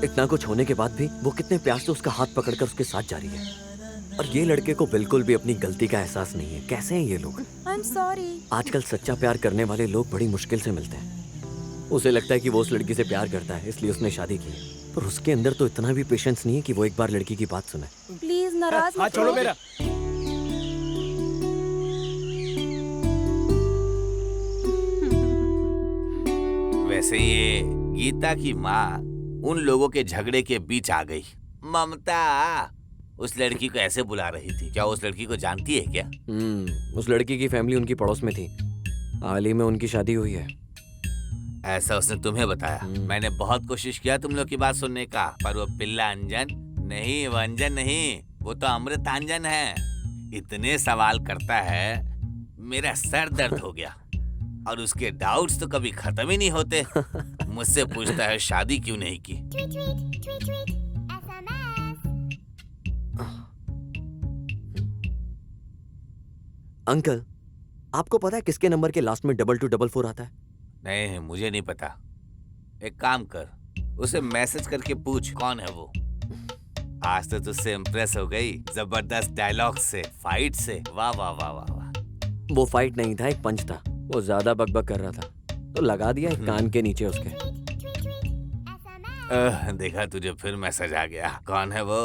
इतना कुछ होने के बाद भी वो कितने प्यार से उसका हाथ पकड़कर उसके साथ जा रही है। और ये लड़के को बिल्कुल भी अपनी गलती का एहसास नहीं है। कैसे हैं ये लोग? I'm sorry। आजकल सच्चा प्यार करने वाले लोग बड़ी मुश्किल से मिलते हैं। उसे लगता है कि वो उस लड़की से प्यार करता है, इसलिए उसने शादी की, पर उसके अंदर तो इतना भी पेशेंस नहीं है कि वो एक बार लड़की की बात सुने। प्लीज नाराज मत छोड़ो हो। मेरा। वैसे ये गीता की माँ उन लोगों के झगड़े के बीच आ गई। ममता उस लड़की को ऐसे बुला रही थी, क्या उस लड़की को जानती है क्या? उस लड़की की फैमिली उनकी पड़ोस में थी, हाल ही में उनकी शादी हुई है। ऐसा उसने तुम्हें बताया? मैंने बहुत कोशिश किया तुम लोग की बात सुनने का, पर वो पिल्ला अंजन नहीं, वो अंजन नहीं, वो तो अमृत अंजन है। इतने सवाल करता है, मेरा सर दर्द हो गया। और उसके डाउट्स तो कभी खत्म ही नहीं होते। मुझसे पूछता है शादी क्यों नहीं की। अंकल, आपको पता है किसके नंबर के लास्ट में 2244 आता है? नहीं, मुझे नहीं पता। एक काम कर, उसे मैसेज करके पूछ कौन है वो। आज तो तुझसे इम्प्रेस हो गई, जबरदस्त डायलॉग से, फाइट से। वाह वाह वाह वाह वाह। वो फाइट नहीं था, एक पंच था। वो ज्यादा बकबक कर रहा था तो लगा दिया एक कान के नीचे उसके। देखा, तुझे फिर मैसेज आ गया। कौन है वो?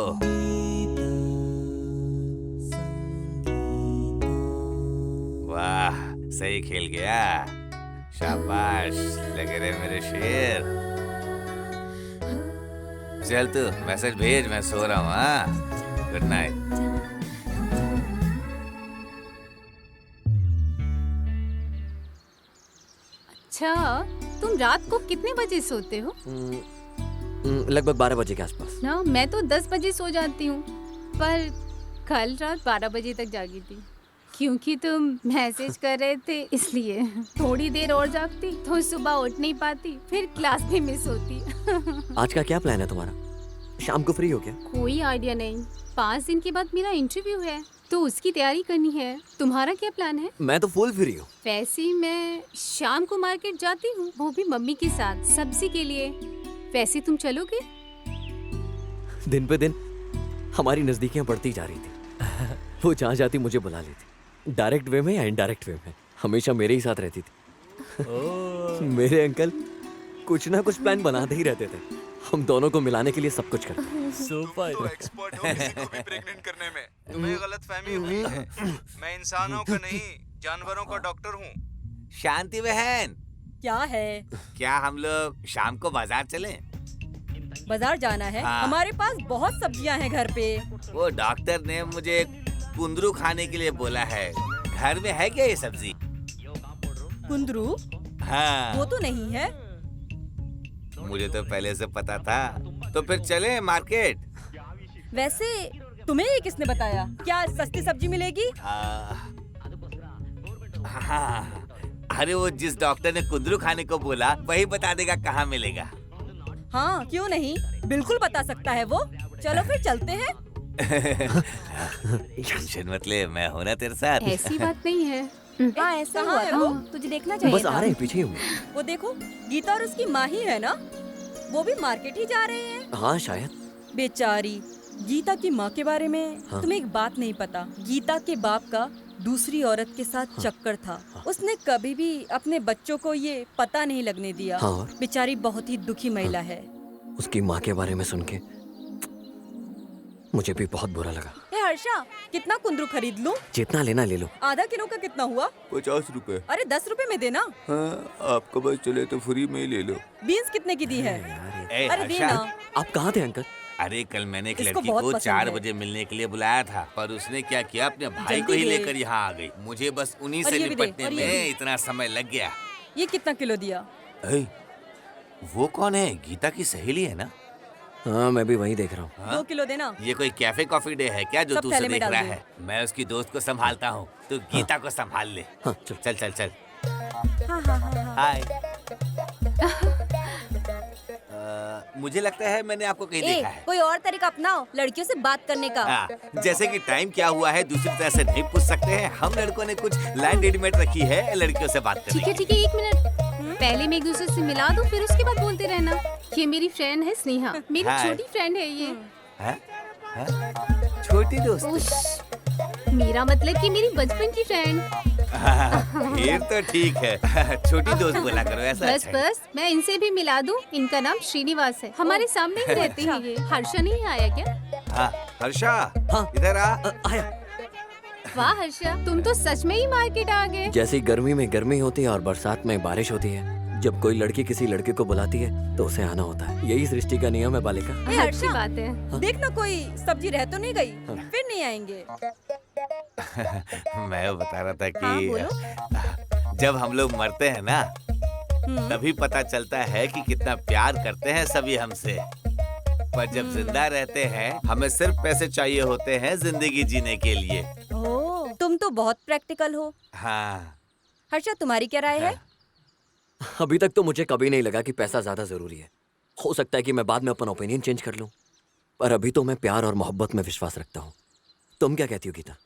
वाह, सही खेल गया। शाबाश, लगे रहे मेरे शेर। चल तू मैसेज भेज, मैं सो रहा हूँ। हाँ, गुड नाइट। अच्छा, तुम रात को कितने बजे सोते हो? लगभग 12 बजे के आसपास। ना, मैं तो 10 बजे सो जाती हूँ, पर कल रात 12 बजे तक जागी थी क्योंकि तुम मैसेज कर रहे थे, इसलिए थोड़ी देर और जागती तो सुबह उठ नहीं पाती, फिर क्लास भी मिस होती। आज का क्या प्लान है तुम्हारा? शाम को फ्री हो क्या? कोई आइडिया नहीं। 5 दिन के बाद मेरा इंटरव्यू है तो उसकी तैयारी करनी है। तुम्हारा क्या प्लान है? मैं तो फुल फ्री हूँ। वैसे मैं शाम को मार्केट जाती हूँ, वो भी मम्मी के साथ, सब्जी के लिए। वैसे तुम चलोगे? दिन पे दिन हमारी नजदीकियां बढ़ती जा रही थी। वो जहाँ जाती मुझे बुला लेती। डायरेक्ट वे में या इनडायरेक्ट वे में हमेशा मेरे ही साथ रहती थी। मेरे अंकल कुछ ना कुछ प्लान बनाते ही रहते थे। हम दोनों को मिलाने के लिए सब कुछ करते। सुपर। एक्सपर्ट हो किसी को भी प्रेग्नेंट करने में। तुम्हें गलतफहमी हुई है। मैं इंसानों का नहीं, जानवरों का डॉक्टर हूँ। शांति बहन, क्या है? क्या हम लोग शाम को बाजार चलें? बाजार जाना है? हाँ। हमारे पास बहुत सब्जियां हैं घर पे। वो डॉक्टर ने मुझे कुंदरू खाने के लिए बोला है। घर में है क्या ये सब्जी? कुंदरू? हाँ। वो तो नहीं है। मुझे तो पहले से पता था। तो फिर चले मार्केट। वैसे तुम्हें ये किसने बताया? क्या सस्ती सब्जी मिलेगी? हाँ। अरे वो जिस डॉक्टर ने कुंदरू खाने को बोला वही बता देगा कहाँ मिलेगा। हाँ, क्यों नहीं, बिल्कुल बता सकता है वो। चलो फिर चलते हैं। टेंशन मत ले, मैं हूँ ना तेरे साथ। ऐसी बात नहीं है। हाँ, ऐसा हुआ है था। वो? तुझे देखना चाहिए बस आ था। रहे हैं, पीछे ही हूँ। वो देखो, गीता और उसकी माँ ही है ना? वो भी मार्केट ही जा रहे हैं। हाँ शायद। बेचारी गीता की माँ के बारे में हाँ। तुम्हें एक बात नहीं पता। गीता के बाप का दूसरी औरत के साथ चक्कर था। उसने कभी भी अपने बच्चों को ये पता नहीं लगने दिया। हाँ, और? बेचारी बहुत ही दुखी महिला है। उसकी माँ के बारे में सुन के मुझे भी बहुत बुरा लगा। हे हर्षा, कितना कुंदरू खरीद लूं? जितना लेना ले लो। आधा किलो का कितना हुआ? 50 रुपए। अरे 10 रुपए में देना। हाँ, आपको बस चले तो फ्री में ही ले लो। बीन्स कितने की दी है? ए, अरे हर्षा। देना। आप कहाँ थे अंकल? अरे कल मैंने एक इसको लड़की बहुत को पसंद 4 है। बजे मिलने के लिए बुलाया था, पर उसने क्या किया, अपने भाई को जल्दी ही दे। लेकर यहाँ आ गई। मुझे बस उन्हीं और से ये भी दे, निपटने और ये में भी। इतना समय लग गया। ये कितना किलो दिया? ए, वो कौन है? गीता की सहेली है ना? हाँ, मैं भी वही देख रहा हूँ। 2 किलो देना। ये कोई कैफे कॉफी डे है क्या जो सब तू थैले उसे में देख डाल रहा दो। है? मैं उसकी दोस्त को संभालता हूँ, तू गीता को संभाल ले। हाँ, चल चल चल चल। हाँ हाँ हाँ। हाय। मुझे लगता है मैंने आपको कहीं देखा है। कोई और तरीका अपनाओ लड़कियों से बात करने का। हाँ, जैसे कि टाइम क्या हुआ है दूसरी तरह से नहीं पूछ सकते हैं। हम लड़कों ने कुछ लाइन रेडीमेड रखी है लड़कियों से बात करने की। ठीक है, 1 मिनट। पहले मैं एक दूसरे से मिला दूं, फिर उसके बाद बोलते रहना। ये मेरी फ्रेंड है स्नेहा, मेरी हाय। छोटी फ्रेंड है ये। हैं? हैं? छोटी दोस्त। उश, मेरा मतलब कि मेरी बचपन की फ्रेंड। फिर तो ठीक है। छोटी दोस्त बोला करो, ऐसा बस अच्छा है। बस, मैं इनसे भी मिला दूं। इनका नाम श्रीनिवास है, हमारे सामने ही रहते हैं ये। हर्षा नहीं आया क्या? हाँ, हर्षा। हाँ। इधर आ। आया। वाह हर्षा, तुम तो सच में ही मार्केट आ गए। जैसी गर्मी में गर्मी होती है और बरसात में बारिश होती है, जब कोई लड़की किसी लड़के को बुलाती है तो उसे आना होता है। यही सृष्टि का नियम है बालिका। हे अच्छी हर्षा, बात है। देखना कोई सब्जी रह तो नहीं गई। फिर नहीं आएंगे। मैं बता रहा था हाँ, कि जब हम लोग मरते हैं ना, तभी पता चलता है कि कितना प्यार करते हैं सभी हमसे। पर जब जिंदा रहते हैं हमें सिर्फ पैसे चाहिए होते हैं जिंदगी जीने के लिए। ओह, तुम तो बहुत प्रैक्टिकल हो। हाँ। हर्षा, तुम्हारी क्या राय है? अभी तक तो मुझे कभी नहीं लगा कि पैसा ज्यादा जरूरी है। हो सकता है कि मैं बाद में अपना ओपिनियन चेंज कर लूं, पर अभी तो मैं प्यार और मोहब्बत में विश्वास रखता हूँ। तुम क्या कहती हो गीता?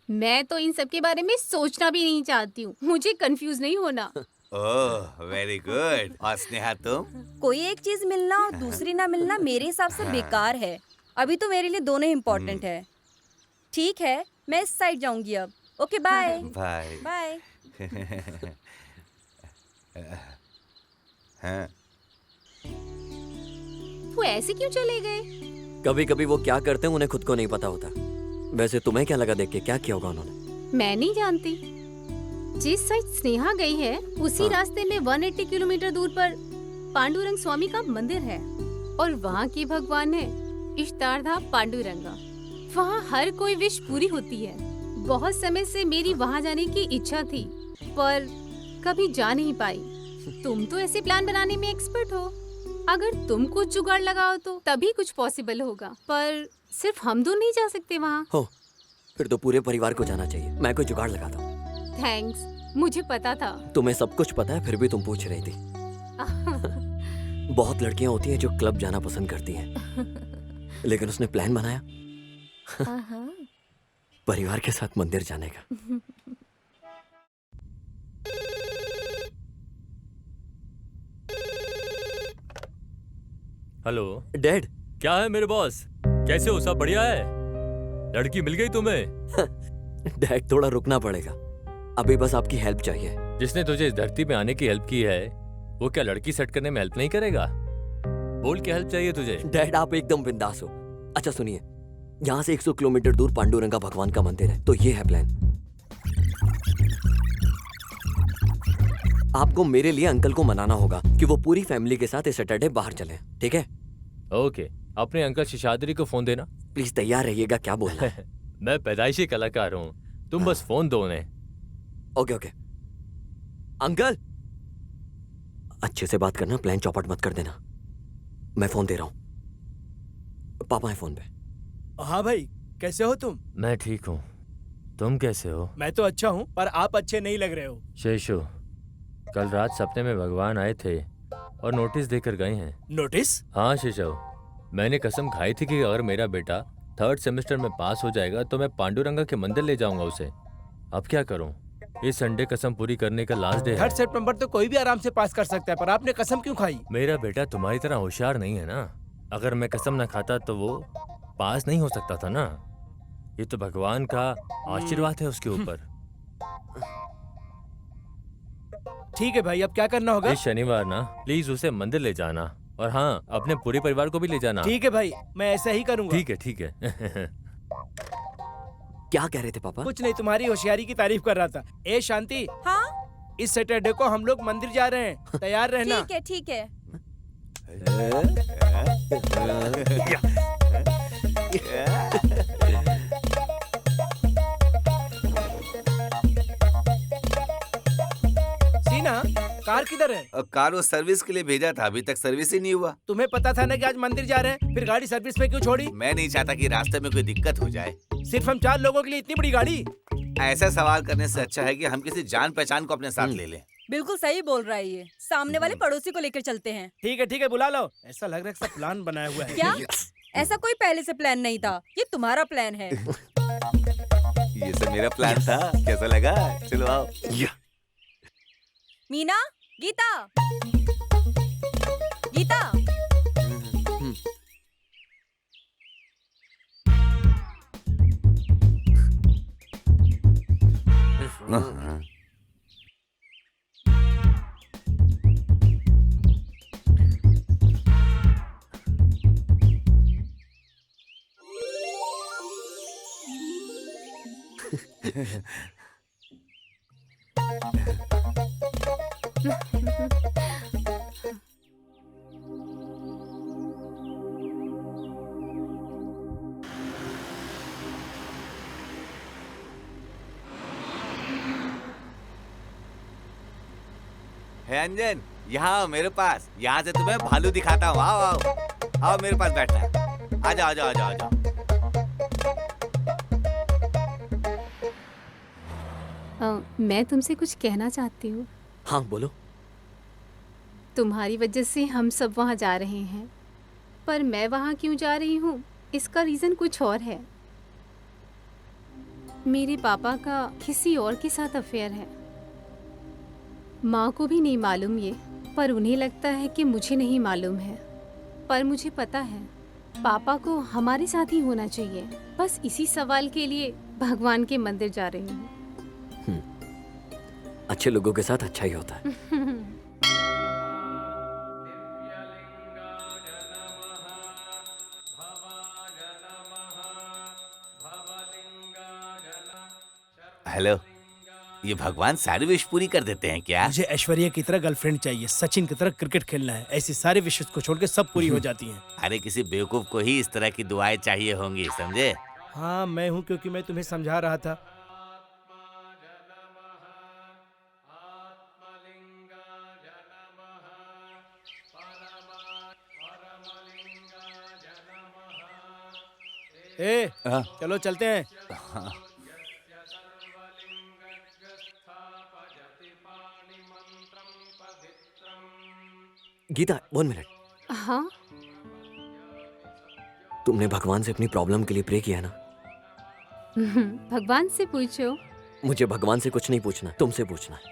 मैं तो इन सब के बारे में सोचना भी नहीं चाहती हूँ। मुझे कंफ्यूज नहीं होना। ओह, वेरी गुड। और स्नेहा तुम? कोई एक चीज मिलना और दूसरी ना मिलना मेरे हिसाब से बेकार है। अभी तो मेरे लिए दोनों इम्पोर्टेंट है। ठीक है, मैं इस साइड जाऊंगी अब। Okay, bye bye. बाय। हाँ। वो ऐसे क्यों चले गए? कभी कभी वो क्या करते हैं उन्हें खुद को नहीं पता होता। वैसे तुम्हें क्या लगा देख के, क्या किया होगा उन्होंने? मैं नहीं जानती। जिस साइड स्नेहा गई है उसी रास्ते में 180 किलोमीटर दूर पर पांडुरंग स्वामी का मंदिर है और वहाँ की भगवान है इष्टार्धा पांडुरंगा। वहाँ हर कोई विश पूरी होती है। बहुत समय से मेरी वहाँ जाने की इच्छा थी पर कभी जा नहीं पाई। तुम तो ऐसे प्लान बनाने में एक्सपर्ट हो। अगर तुम कुछ जुगाड़ लगाओ तो तभी कुछ पॉसिबल होगा, पर सिर्फ हम दो नहीं जा सकते वहाँ। हो, फिर तो पूरे परिवार को जाना चाहिए। मैं कोई जुगाड़ लगाता हूँ। थैंक्स, मुझे पता था। तुम्हें सब कुछ पता है फिर भी तुम पूछ रही थी। बहुत लड़कियां होती हैं जो क्लब जाना पसंद करती हैं, लेकिन उसने प्लान बनाया परिवार के साथ मंदिर जाने का। Hello dad. क्या है मेरे बॉस? कैसे हो? सब बढ़िया है? लड़की मिल गई तुम्हें? डैड थोड़ा रुकना पड़ेगा, अभी बस आपकी हेल्प चाहिए। जिसने तुझे इस धरती पे आने की हेल्प की है वो क्या लड़की सेट करने में हेल्प नहीं करेगा? बोल क्या हेल्प चाहिए तुझे? डैड आप एकदम बिंदास हो। अच्छा सुनिए, यहाँ से 100 किलोमीटर दूर पांडुरंगा भगवान का मंदिर है, तो ये है प्लान। आपको मेरे लिए अंकल को मनाना होगा कि वो पूरी फैमिली के साथ इस सैटरडे बाहर चलें, ठीक है? ओके, अपने अंकल शिशाद्री को फोन देना। प्लीज तैयार रहिएगा, क्या बोलना है? मैं पैदाइशी कलाकार हूँ, तुम बस फोन दो उन्हें। Okay okay. अंकल अच्छे से बात करना, प्लान चौपट मत कर देना। मैं फोन दे रहा हूँ, पापा है फोन पे। हाँ भाई, कैसे हो तुम? मैं ठीक हूँ, तुम कैसे हो? मैं तो अच्छा हूँ, पर आप अच्छे नहीं लग रहे हो। शेषु, कल रात सपने में भगवान आए थे और नोटिस देकर गए हैं। नोटिस? हाँ शेषव, मैंने कसम खाई थी कि अगर मेरा बेटा 3rd सेमेस्टर में पास हो जाएगा तो मैं पांडुरंगा के मंदिर ले जाऊंगा उसे। अब क्या करूं? इस संडे कसम पूरी करने का लास्ट डे है। 3 सितंबर तो कोई भी आराम से पास कर सकता है, पर आपने कसम क्यों खाई? मेरा बेटा तुम्हारी तरह होशियार नहीं है ना। अगर मैं कसम न खाता तो वो पास नहीं हो सकता था ना। ये तो भगवान का आशीर्वाद है उसके ऊपर। ठीक है भाई, अब क्या करना होगा? इस शनिवार ना प्लीज उसे मंदिर ले जाना, और हाँ अपने पूरे परिवार को भी ले जाना। ठीक है भाई, मैं ऐसा ही करूंगा। ठीक है ठीक है। क्या कह रहे थे पापा? कुछ नहीं, तुम्हारी होशियारी की तारीफ कर रहा था। ए शांति, हाँ इस सैटरडे को हम लोग मंदिर जा रहे हैं, तैयार रहना। ठीक है ठीक है। सीना, कार किधर है? कार वो सर्विस के लिए भेजा था, अभी तक सर्विस ही नहीं हुआ। तुम्हें पता था ना कि आज मंदिर जा रहे हैं, फिर गाड़ी सर्विस में क्यों छोड़ी? मैं नहीं चाहता कि रास्ते में कोई दिक्कत हो जाए। सिर्फ हम 4 लोगों के लिए इतनी बड़ी गाड़ी? ऐसा सवाल करने से अच्छा है कि हम किसी जान पहचान को अपने साथ ले लें। बिल्कुल सही बोल रहा है ये। सामने वाले पड़ोसी को लेकर चलते हैं। ठीक है, बुला लो। ऐसा लग रहा है सब प्लान बनाया हुआ है। क्या? ऐसा कोई पहले से प्लान नहीं था, ये तुम्हारा प्लान है। ये सब मेरा प्लान था, कैसा लगा? चलो आओ। मीना, गीता, गीता। है अंजन, यहाँ आओ मेरे पास। यहाँ से तुम्हें भालू दिखाता हूँ। आओ आओ आओ मेरे पास बैठना। आ जाओ आ जाओ आ जाओ आ जाओ। मैं तुमसे कुछ कहना चाहती हूँ। हाँ बोलो। तुम्हारी वजह से हम सब वहाँ जा रहे हैं, पर मैं वहाँ क्यों जा रही हूँ इसका रीज़न कुछ और है। मेरे पापा का किसी और के साथ अफेयर है। माँ को भी नहीं मालूम ये, पर उन्हें लगता है कि मुझे नहीं मालूम है। पर मुझे पता है पापा को हमारे साथ ही होना चाहिए। बस इसी सवाल के लिए भगवान के मंदिर जा रही हूँ। अच्छे लोगों के साथ अच्छा ही होता है। हेलो, ये भगवान सारी विश पूरी कर देते हैं क्या? मुझे ऐश्वर्या की तरह गर्लफ्रेंड चाहिए, सचिन की तरह क्रिकेट खेलना है। ऐसी सारे विशेष को छोड़ के सब पूरी हो जाती हैं। अरे किसी बेवकूफ को ही इस तरह की दुआएं चाहिए होंगी, समझे? हाँ मैं हूँ, क्योंकि मैं तुम्हें समझा रहा था। ए, चलो चलते हैं। गीता 1 मिनट। हाँ? तुमने भगवान से अपनी प्रॉब्लम के लिए प्रे किया ना? भगवान से पूछो। मुझे भगवान से कुछ नहीं पूछना, तुमसे पूछना है।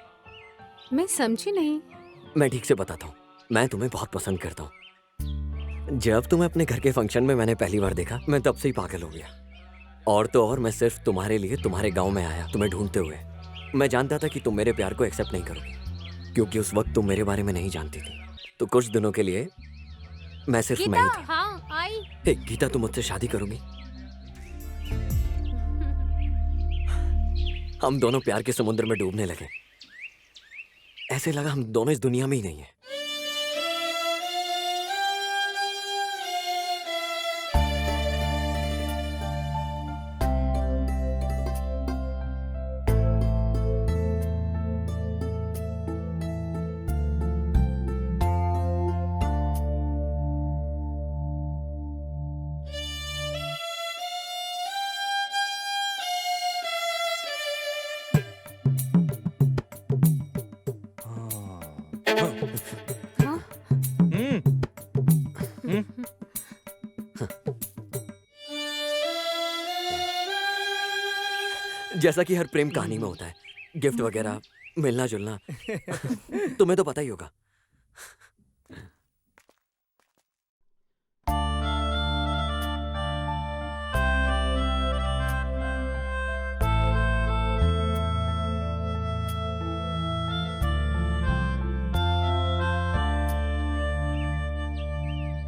मैं समझी नहीं। मैं ठीक से बताता हूँ, मैं तुम्हें बहुत पसंद करता हूँ। जब तुम्हें अपने घर के फंक्शन में मैंने पहली बार देखा, मैं तब से ही पागल हो गया। और तो और मैं सिर्फ तुम्हारे लिए तुम्हारे गांव में आया, तुम्हें ढूंढते हुए। मैं जानता था कि तुम मेरे प्यार को एक्सेप्ट नहीं करोगी, क्योंकि उस वक्त तुम मेरे बारे में नहीं जानती थी। तो कुछ दिनों के लिए मैं सिर्फ मैं ही थी। हाँ, आई। हे गीता, तुम मुझसे शादी करोगी? हम दोनों प्यार के समुद्र में डूबने लगे। ऐसे लगा हम दोनों इस दुनिया में ही नहीं है। जैसा कि हर प्रेम कहानी में होता है, गिफ्ट वगैरह, मिलना जुलना। तुम्हें तो पता ही होगा।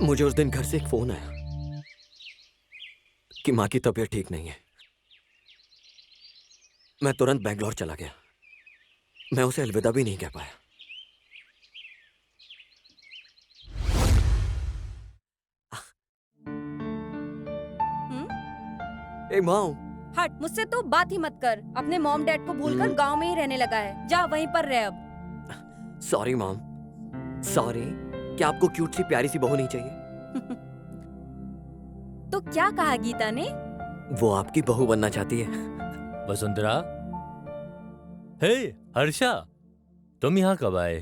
मुझे उस दिन घर से एक फोन आया कि माँ की तबीयत ठीक नहीं है। मैं तुरंत बैंगलोर चला गया। मैं उसे अलविदा भी नहीं कह पाया। ए माँ, हट, मुझसे तो बात ही मत कर। अपने मॉम डैड को भूलकर गांव में ही रहने लगा है। जा वहीं पर रह अब। Sorry mom, sorry. क्या आपको क्यूट सी प्यारी सी बहू नहीं चाहिए? तो क्या कहा गीता ने? वो आपकी बहू बनना चाहती है। वसुंधरा, हे हर्षा, तुम यहाँ कब आए?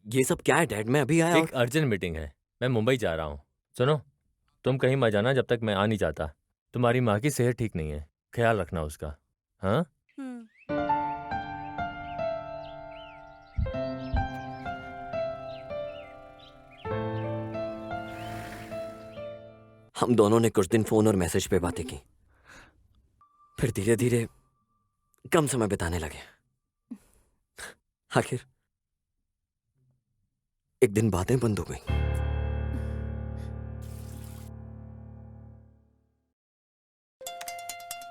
ये सब क्या है डैड? मैं अभी आया। एक अर्जेंट मीटिंग है, मैं मुंबई जा रहा हूँ। सुनो, तुम कहीं मत जाना जब तक मैं आ नहीं जाता। तुम्हारी माँ की सेहत ठीक नहीं है, ख्याल रखना उसका। हाँ? हम दोनों ने कुछ दिन फोन और मैसेज पे बातें की, फिर धीरे धीरे कम समय बिताने लगे। आखिर एक दिन बातें बंद हो गई।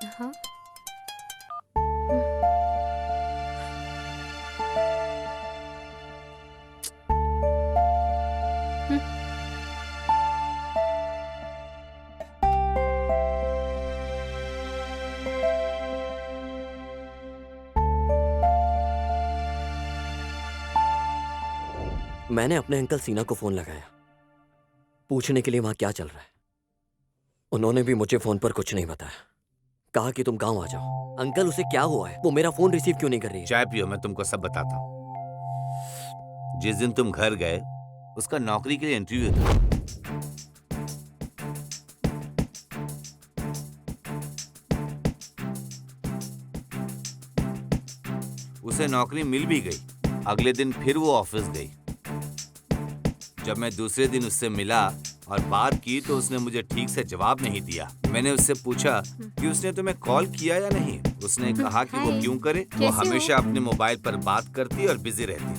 हाँ? मैंने अपने अंकल सीना को फोन लगाया, पूछने के लिए वहां क्या चल रहा है। उन्होंने भी मुझे फोन पर कुछ नहीं बताया। कहा कि तुम गांव आ जाओ। अंकल, उसे क्या हुआ है? वो मेरा फोन रिसीव क्यों नहीं कर रही है? चाय पियो, मैं तुमको सब बताता हूँ। जिस दिन तुम घर गए, उसका नौकरी के लिए इंटरव्यू था। उसे नौकरी मिल भी गई। अगले दिन फिर वो ऑफिस गई। जब मैं दूसरे दिन उससे मिला और बात की तो उसने मुझे ठीक से जवाब नहीं दिया। मैंने उससे पूछा कि उसने तुम्हें कॉल किया या नहीं। उसने कहा कि वो क्यों करे, वो हमेशा अपने मोबाइल पर बात करती और बिजी रहती।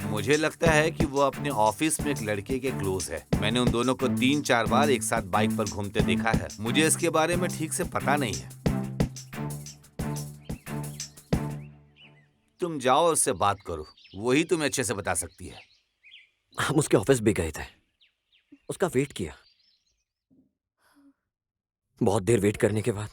मुझे लगता है कि वो अपने ऑफिस में एक लड़के के क्लोज है। मैंने उन दोनों को 3-4 बार एक साथ बाइक पर घूमते देखा है। मुझे इसके बारे में ठीक से पता नहीं है। तुम जाओ और उससे बात करो, वही तुम्हें अच्छे से बता सकती है। हम उसके ऑफिस भी गए थे, उसका वेट किया। बहुत देर वेट करने के बाद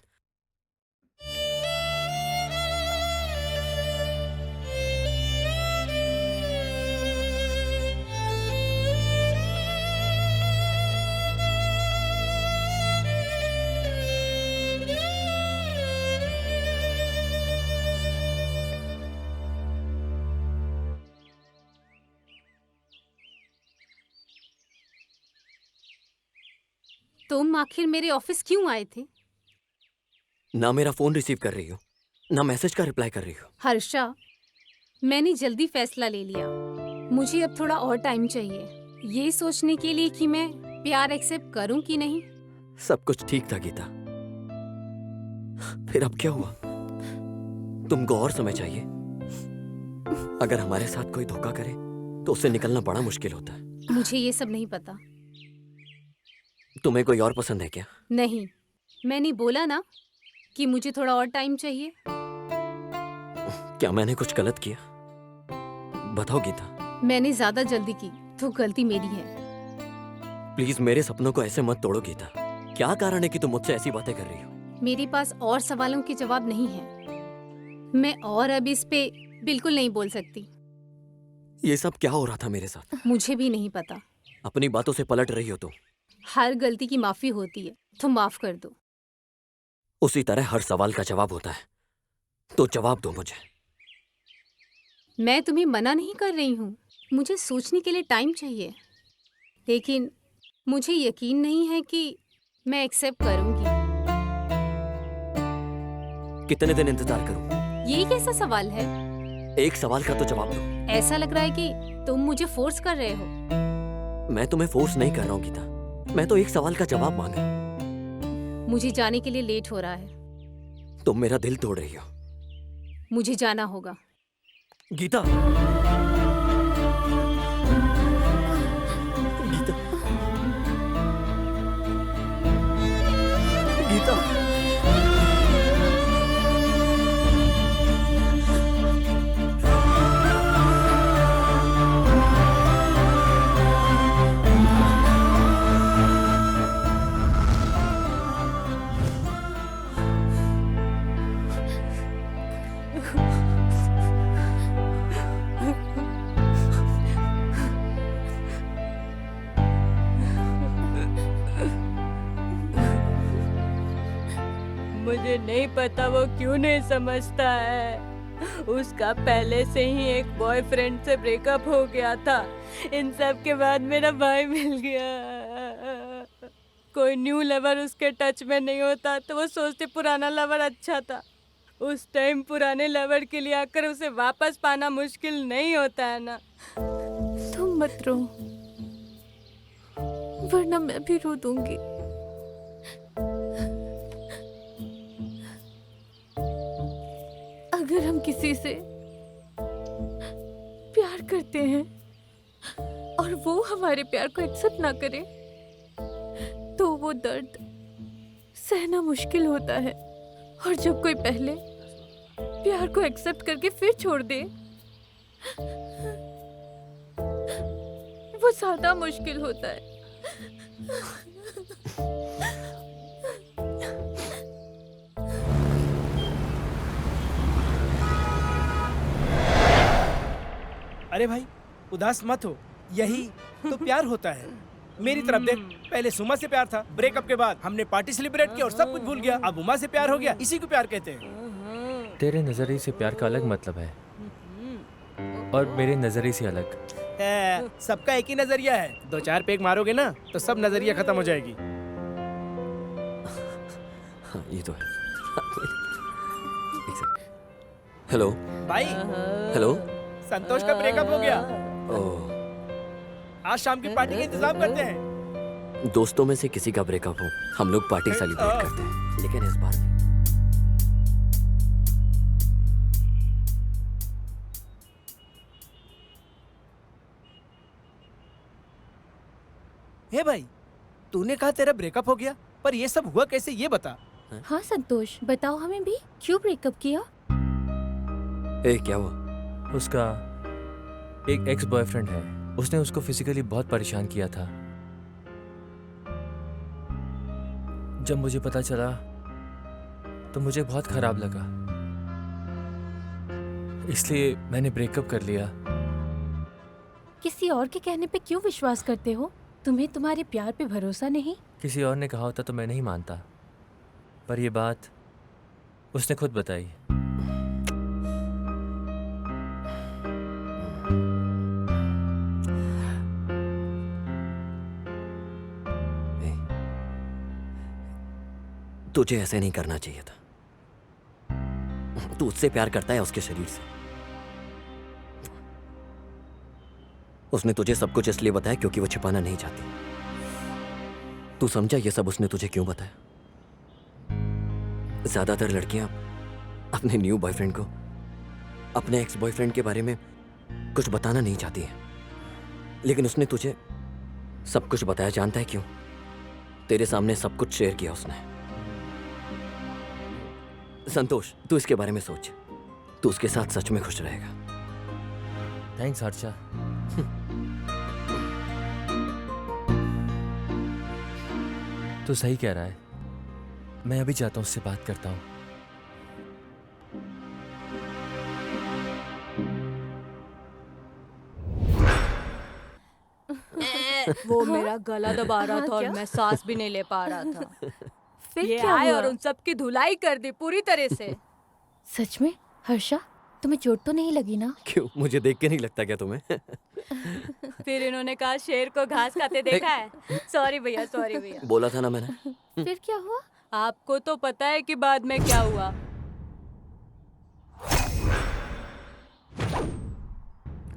तुम आखिर मेरे ऑफिस क्यों आए थे? ना मेरा फोन रिसीव कर रही हो, ना मैसेज का रिप्लाई कर रही हो। हर्षा, मैंने जल्दी फैसला ले लिया। मुझे अब थोड़ा और टाइम चाहिए, ये सोचने के लिए कि मैं प्यार एक्सेप्ट करूं कि नहीं। सब कुछ ठीक था गीता, फिर अब क्या हुआ? तुमको और समय चाहिए। अगर हमारे साथ कोई धोखा करे तो उससे निकलना बड़ा मुश्किल होता है। मुझे ये सब नहीं पता। तुम्हें कोई और पसंद है क्या? नहीं, मैंने बोला ना कि मुझे थोड़ा और टाइम चाहिए। क्या मैंने कुछ गलत किया? बताओ गीता। मैंने ज्यादा जल्दी की तो गलती मेरी है। प्लीज मेरे सपनों को ऐसे मत तोड़ो गीता। क्या कारण है कि तुम मुझसे ऐसी बातें कर रही हो? मेरे पास और सवालों के जवाब नहीं है। मैं और अब इस पे बिल्कुल नहीं बोल सकती। ये सब क्या हो रहा था मेरे साथ? मुझे भी नहीं पता। अपनी बातों से पलट रही हो तुम। हर गलती की माफी होती है, तो माफ कर दो। उसी तरह हर सवाल का जवाब होता है, तो जवाब दो मुझे। मैं तुम्हें मना नहीं कर रही हूँ, मुझे सोचने के लिए टाइम चाहिए, लेकिन मुझे यकीन नहीं है कि मैं एक्सेप्ट करूंगी। कितने दिन इंतजार करूं? ये कैसा सवाल है? एक सवाल का तो जवाब दो। ऐसा लग रहा है कि तुम मुझे फोर्स कर रहे हो। मैं तुम्हें फोर्स नहीं कर रहा हूँ गीता, मैं तो एक सवाल का जवाब मांगा। मुझे जाने के लिए लेट हो रहा है। तुम मेरा दिल तोड़ रही हो। मुझे जाना होगा। गीता, गीता, गीता। मुझे नहीं पता वो क्यों नहीं समझता है। उसका पहले से ही एक बॉयफ्रेंड से ब्रेकअप हो गया था। इन सब के बाद मेरा भाई मिल गया। कोई न्यू लवर उसके टच में नहीं होता तो वो सोचते पुराना लवर अच्छा था। उस टाइम पुराने लवर के लिए आकर उसे वापस पाना मुश्किल नहीं होता है ना। तुम मत रो, वरना मैं भी रो दूंगी। अगर हम किसी से प्यार करते हैं और वो हमारे प्यार को एक्सेप्ट ना करे तो वो दर्द सहना मुश्किल होता है। और जब कोई पहले प्यार को एक्सेप्ट करके फिर छोड़ दे वो ज्यादा मुश्किल होता है। अरे भाई उदास मत हो, यही तो प्यार होता है। मेरी तरफ देख, पहले सुमा से प्यार था, ब्रेकअप के बाद हमने पार्टी सेलिब्रेट की और सब कुछ भूल गया। अब उमा से प्यार हो गया, इसी को प्यार कहते हैं। तेरे नजरिए से प्यार का अलग मतलब है और मेरे नजरिए से अलग। सबका एक ही नजरिया है। 2-4 पेग मारोगे ना तो सब नजरिया खत्म हो जाएगी। हाँ, ये तो है। हेलो भाई। हेलो। संतोष का ब्रेकअप हो गया। ओह, आज शाम की पार्टी का इंतजाम करते हैं। दोस्तों में से किसी का ब्रेकअप हो, हम लोग पार्टी सेलिब्रेट करते हैं, लेकिन इस बार नहीं। हे भाई, तूने कहा तेरा ब्रेकअप हो गया, पर ये सब हुआ कैसे, ये बता। हाँ संतोष, बताओ हमें भी, क्यों ब्रेकअप किया? क्या हुआ? उसका एक एक्स बॉयफ्रेंड है, उसने उसको फिजिकली बहुत परेशान किया था। जब मुझे पता चला तो मुझे बहुत खराब लगा, इसलिए मैंने ब्रेकअप कर लिया। किसी और के कहने पे क्यों विश्वास करते हो? तुम्हें तुम्हारे प्यार पे भरोसा नहीं? किसी और ने कहा होता तो मैं नहीं मानता, पर ये बात उसने खुद बताई। तुझे ऐसे नहीं करना चाहिए था। तू उससे प्यार करता है, उसके शरीर से। उसने तुझे सब कुछ इसलिए बताया क्योंकि वो छिपाना नहीं चाहती। तू समझा ये सब उसने तुझे क्यों बताया? ज्यादातर लड़कियां अपने न्यू बॉयफ्रेंड को अपने एक्स बॉयफ्रेंड के बारे में कुछ बताना नहीं चाहती है, लेकिन उसने तुझे सब कुछ बताया। जानता है क्यों? तेरे सामने सब कुछ शेयर किया उसने। संतोष, तू इसके बारे में सोच। तू उसके साथ सच में खुश रहेगा। थैंक्स हर्षा। तू सही कह रहा है। मैं अभी जाता हूं, उससे बात करता हूं। वो मेरा गला दबा रहा था और मैं सांस भी नहीं ले पा रहा था। फिर ये क्या आए हुआ? और उन सब की धुलाई कर दी पूरी तरह से। सच में? हर्षा, तुम्हें चोट तो नहीं लगी ना? क्यों, मुझे देख के नहीं लगता क्या तुम्हें? फिर इन्होंने कहा शेर को घास खाते देखा है। सॉरी भैया, सॉरी भैया। बोला था ना मैंने। फिर क्या हुआ? आपको तो पता है कि बाद में क्या हुआ।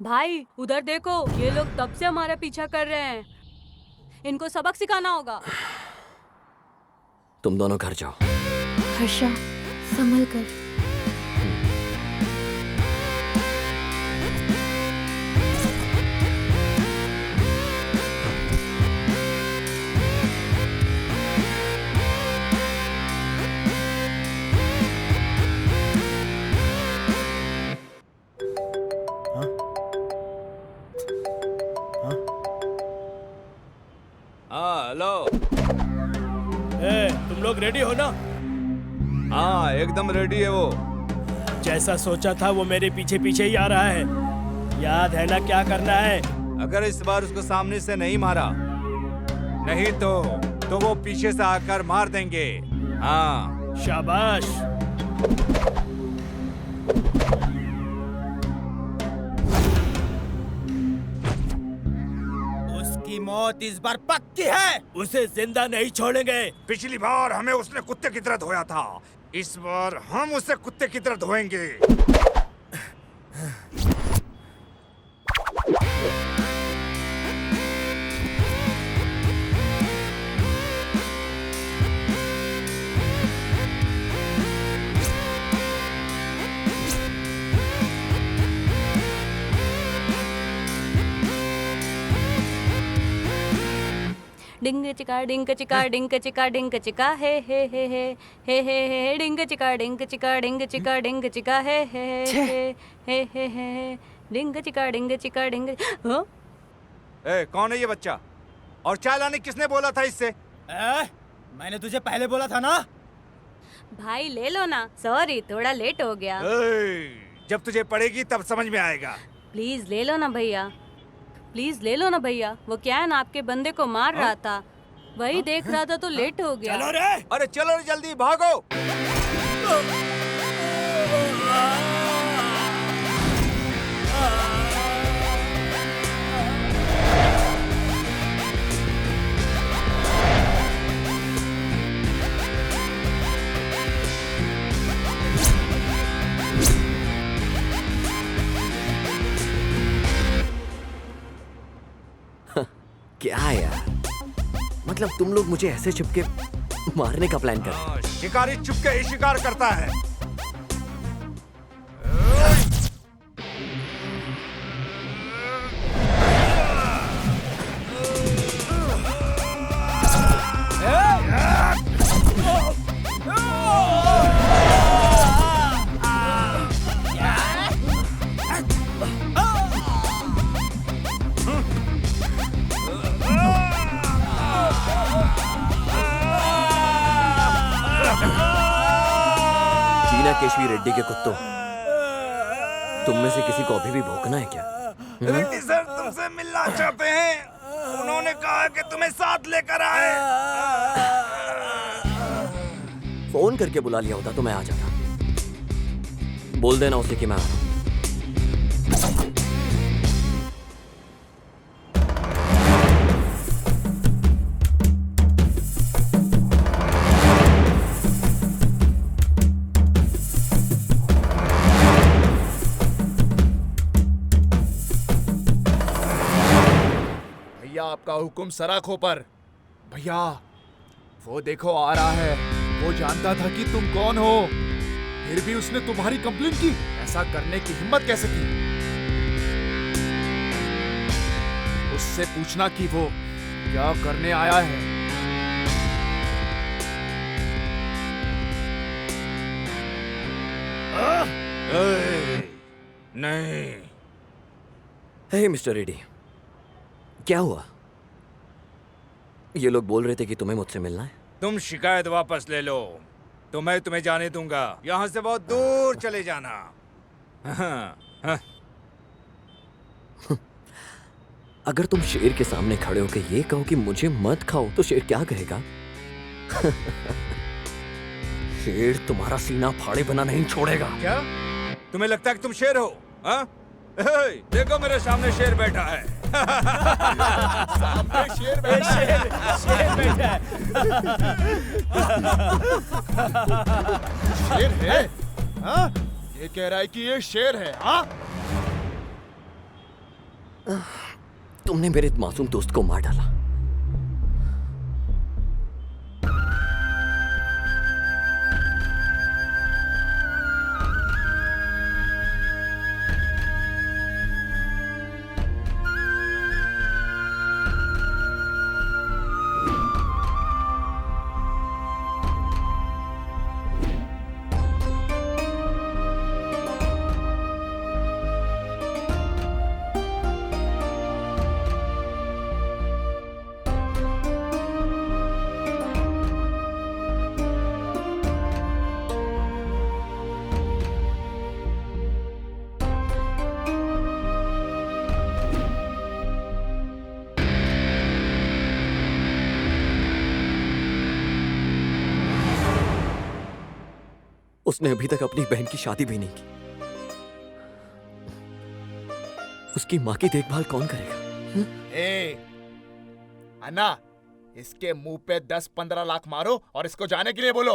भाई उधर देखो, ये लोग तब से हमारा पीछा कर रहे हैं। इनको सबक सिखाना होगा। तुम दोनों घर जाओ। हर्षा, संभल कर। हाँ हेलो। तुम लोग रेडी हो ना? हाँ एकदम रेडी है वो। जैसा सोचा था वो मेरे पीछे पीछे ही आ रहा है। याद है ना क्या करना है? अगर इस बार उसको सामने से नहीं मारा, नहीं तो वो पीछे से आकर मार देंगे। हाँ शाबाश। उसकी मौत इस बार पक्की है। उसे जिंदा नहीं छोड़ेंगे। पिछली बार हमें उसने कुत्ते की तरह धोया था, इस बार हम उसे कुत्ते की तरह धोएंगे। डिंग चिका डिंग चिका डिंग चिका डिंग चिका हे हे हे हे हे हे हे डिंग चिका डिंग चिका डिंग चिका डिंग चिका हे हे हे हे हे डिंग चिका डिंग चिका डिंग। ए, कौन है ये बच्चा? और चाय लाने किसने बोला था इससे? मैंने तुझे पहले बोला था ना। भाई ले लो ना। सॉरी, थोड़ा लेट हो गया। जब तुझे पड़ेगी तब समझ में आएगा। प्लीज ले लो ना भैया, प्लीज ले लो ना भैया। वो क्या है ना, आपके बंदे को मार रहा था, वही देख रहा था तो लेट हो गया। चलो रे। अरे चलो रे, जल्दी भागो। क्या यार, मतलब तुम लोग मुझे ऐसे छिपके मारने का प्लान कर। शिकारी चुपके ही शिकार करता है। केशवी रेड्डी के कुत्तों, तुम में से किसी को अभी भी भौंकना है क्या? रेड्डी सर तुमसे मिलना चाहते हैं। उन्होंने कहा कि तुम्हें साथ लेकर आए। फोन करके बुला लिया होता तो मैं आ जाता। बोल देना उसे कि मैं आ रहा हूं। आपका हुक्म सराखों पर। भैया वो देखो आ रहा है। वो जानता था कि तुम कौन हो, फिर भी उसने तुम्हारी कंप्लेंट की। ऐसा करने की हिम्मत कैसे की? उससे पूछना कि वो क्या करने आया है। नहीं। हे मिस्टर रेड्डी, क्या हुआ? ये लोग बोल रहे थे कि तुम्हें मुझसे मिलना है। तुम शिकायत वापस ले लो, तो मैं तुम्हें जाने दूंगा। यहाँ से बहुत दूर चले जाना। अगर तुम शेर के सामने खड़े होकर ये कहो कि मुझे मत खाओ, तो शेर क्या कहेगा? शेर तुम्हारा सीना फाड़े बना नहीं छोड़ेगा। क्या तुम्हें लगता है कि तुम शेर हो? हाँ? देखो मेरे सामने शेर बैठा है। शेर बैठा है। शेर है? हाँ? ये कह रहा है कि ये शेर है। हाँ? तुमने मेरे मासूम दोस्त को मार डाला। उसने अभी तक अपनी बहन की शादी भी नहीं की। उसकी मां की देखभाल कौन करेगा? अन्ना, इसके मुंह पे 10-15 लाख मारो और इसको जाने के लिए बोलो।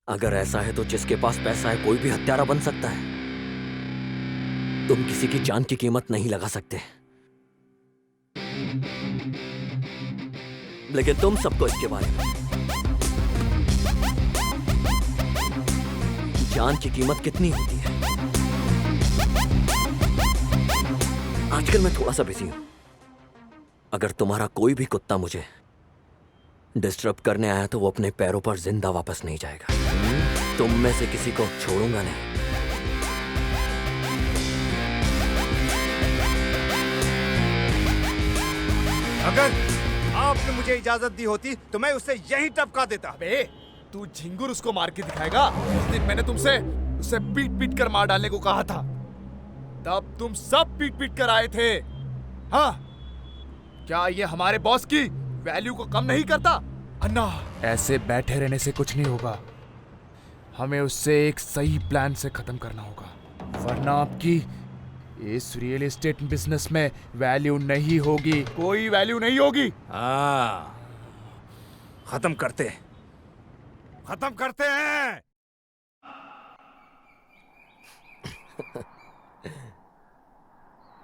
अगर ऐसा है तो जिसके पास पैसा है कोई भी हत्यारा बन सकता है। तुम किसी की जान की कीमत नहीं लगा सकते, लेकिन तुम सबको इसके बारे में जान की कीमत कितनी होती है। आजकल मैं थोड़ा सा बिजी हूं। अगर तुम्हारा कोई भी कुत्ता मुझे डिस्टर्ब करने आया तो वो अपने पैरों पर जिंदा वापस नहीं जाएगा। तुम में से किसी को छोड़ूंगा नहीं। अगर आपने मुझे इजाजत दी होती तो मैं उसे यहीं टपका देता। अबे, तू झिंगुर उसको मार के दिखाएगा? उस दिन मैंने तुमसे उसे पीट पीट कर मार डालने को कहा था, तब तुम सब पीट पीट कर आए थे। हाँ, क्या ये हमारे बॉस की वैल्यू को कम नहीं करता? अन्ना, ऐसे बैठे रहने से कुछ नहीं होगा। हमें उससे एक सही प्लान से खत्म करना होगा, वरना आपकी इस रियल एस्टेट बिजनेस में वैल्यू नहीं होगी। कोई वैल्यू नहीं होगी। हाँ, खत्म करते हैं।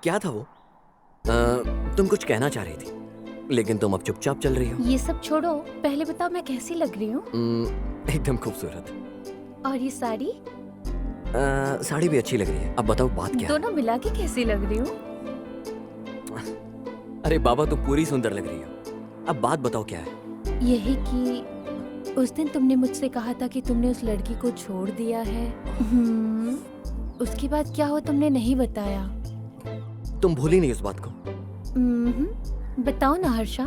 क्या था वो? तुम कुछ कहना चाह रही थी, लेकिन तुम अब चुपचाप चल रही हो। ये सब छोड़ो, पहले बताओ मैं कैसी लग रही हूँ? एकदम खूबसूरत। और ये साड़ी? साड़ी भी अच्छी लग रही है। अब बताओ बात क्या है? दोनों मिला के कैसी लग रही हूँ? अरे बाबा, तुम पूरी सुंदर लग रही हो। अब बात बताओ क्या है? यही कि उस दिन तुमने मुझसे कहा था कि तुमने उस लड़की को छोड़ दिया है। उसके बाद क्या हुआ तुमने नहीं बताया। तुम भूली नहीं उस बात को? बताओ ना हर्षा।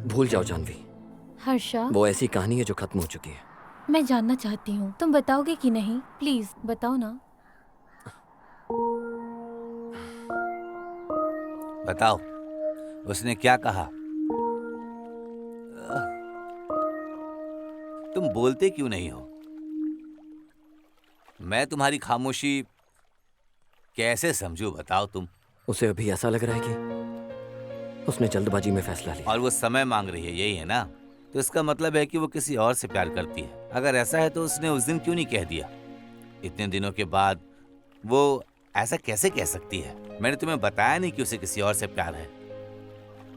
भूल जाओ जानवी। हर्षा, वो ऐसी कहानी है जो खत्म हो चुकी है। मैं जानना चाहती हूँ, तुम बताओगे कि नहीं? प्लीज बताओ ना। बताओ, उसने क्या कहा? तुम बोलते क्यों नहीं हो? मैं तुम्हारी खामोशी कैसे समझूं, बताओ तुम। उसे अभी ऐसा लग रहा है कि उसने जल्दबाजी में फैसला लिया। और वो समय मांग रही है, यही है ना? तो इसका मतलब है कि वो किसी और से प्यार करती है। अगर ऐसा है तो उसने उस दिन क्यों नहीं कह दिया? इतने दिनों के बाद वो ऐसा कैसे कह सकती है? मैंने तुम्हें बताया नहीं कि उसे किसी और से प्यार है।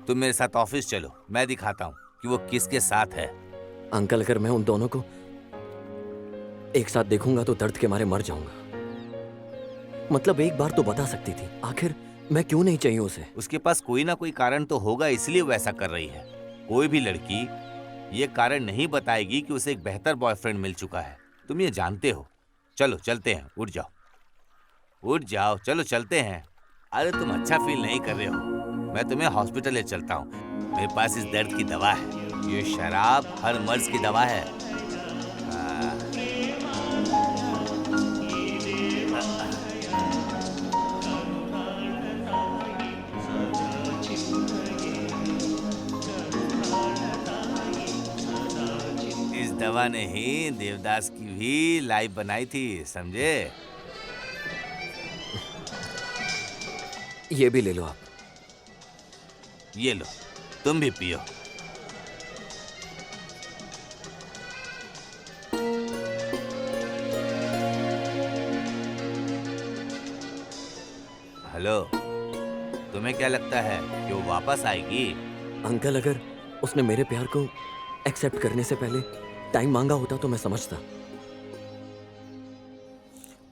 तुम मेरे साथ ऑफिस चलो, मैं दिखाता हूँ। कि वो किसके साथ है। अंकल, अगर मैं उन दोनों को एक साथ देखूंगा तो दर्द के मारे मर जाऊंगा। मतलब एक बार तो बता सकती थी, आखिर मैं क्यों नहीं चाहिए उसे? उसके पास कोई ना कोई कारण तो होगा, इसलिए वो ऐसा कर रही है। कोई भी लड़की ये कारण नहीं बताएगी कि उसे एक बेहतर बॉयफ्रेंड मिल चुका है। तुम ये जानते हो। चलो चलते हैं, उठ जाओ, उठ जाओ, चलो चलते हैं। अरे तुम अच्छा फील नहीं कर रहे हो, मैं तुम्हें हॉस्पिटल ले चलता हूँ। मेरे पास इस दर्द की दवा है। ये शराब हर मर्ज की दवा है। इस दवा ने ही देवदास की भी लाइफ बनाई थी, समझे? ये भी ले लो आप। ये लो, तुम भी पियो। हेलो, तुम्हें क्या लगता है कि वो वापस आएगी? अंकल, अगर उसने मेरे प्यार को एक्सेप्ट करने से पहले टाइम मांगा होता तो मैं समझता।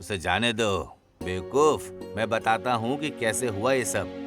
उसे जाने दो बेवकूफ, मैं बताता हूँ कि कैसे हुआ ये सब।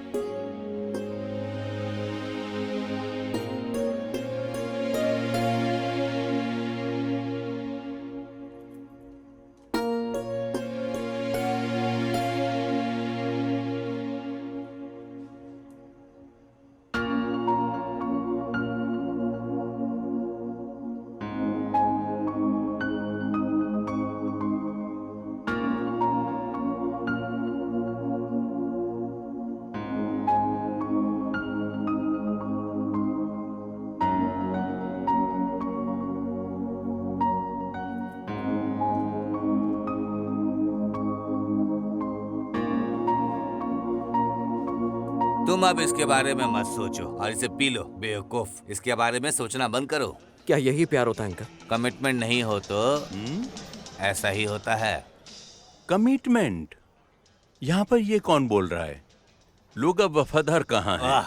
तुम अब इसके बारे में मत सोचो और इसे पी लो बेवकूफ। इसके बारे में सोचना बंद करो। क्या यही प्यार होता है अंकल? कमिटमेंट नहीं हो तो ऐसा ही होता है। कमिटमेंट? यहाँ पर ये कौन बोल रहा है? लोग अब वफादार कहाँ हैं?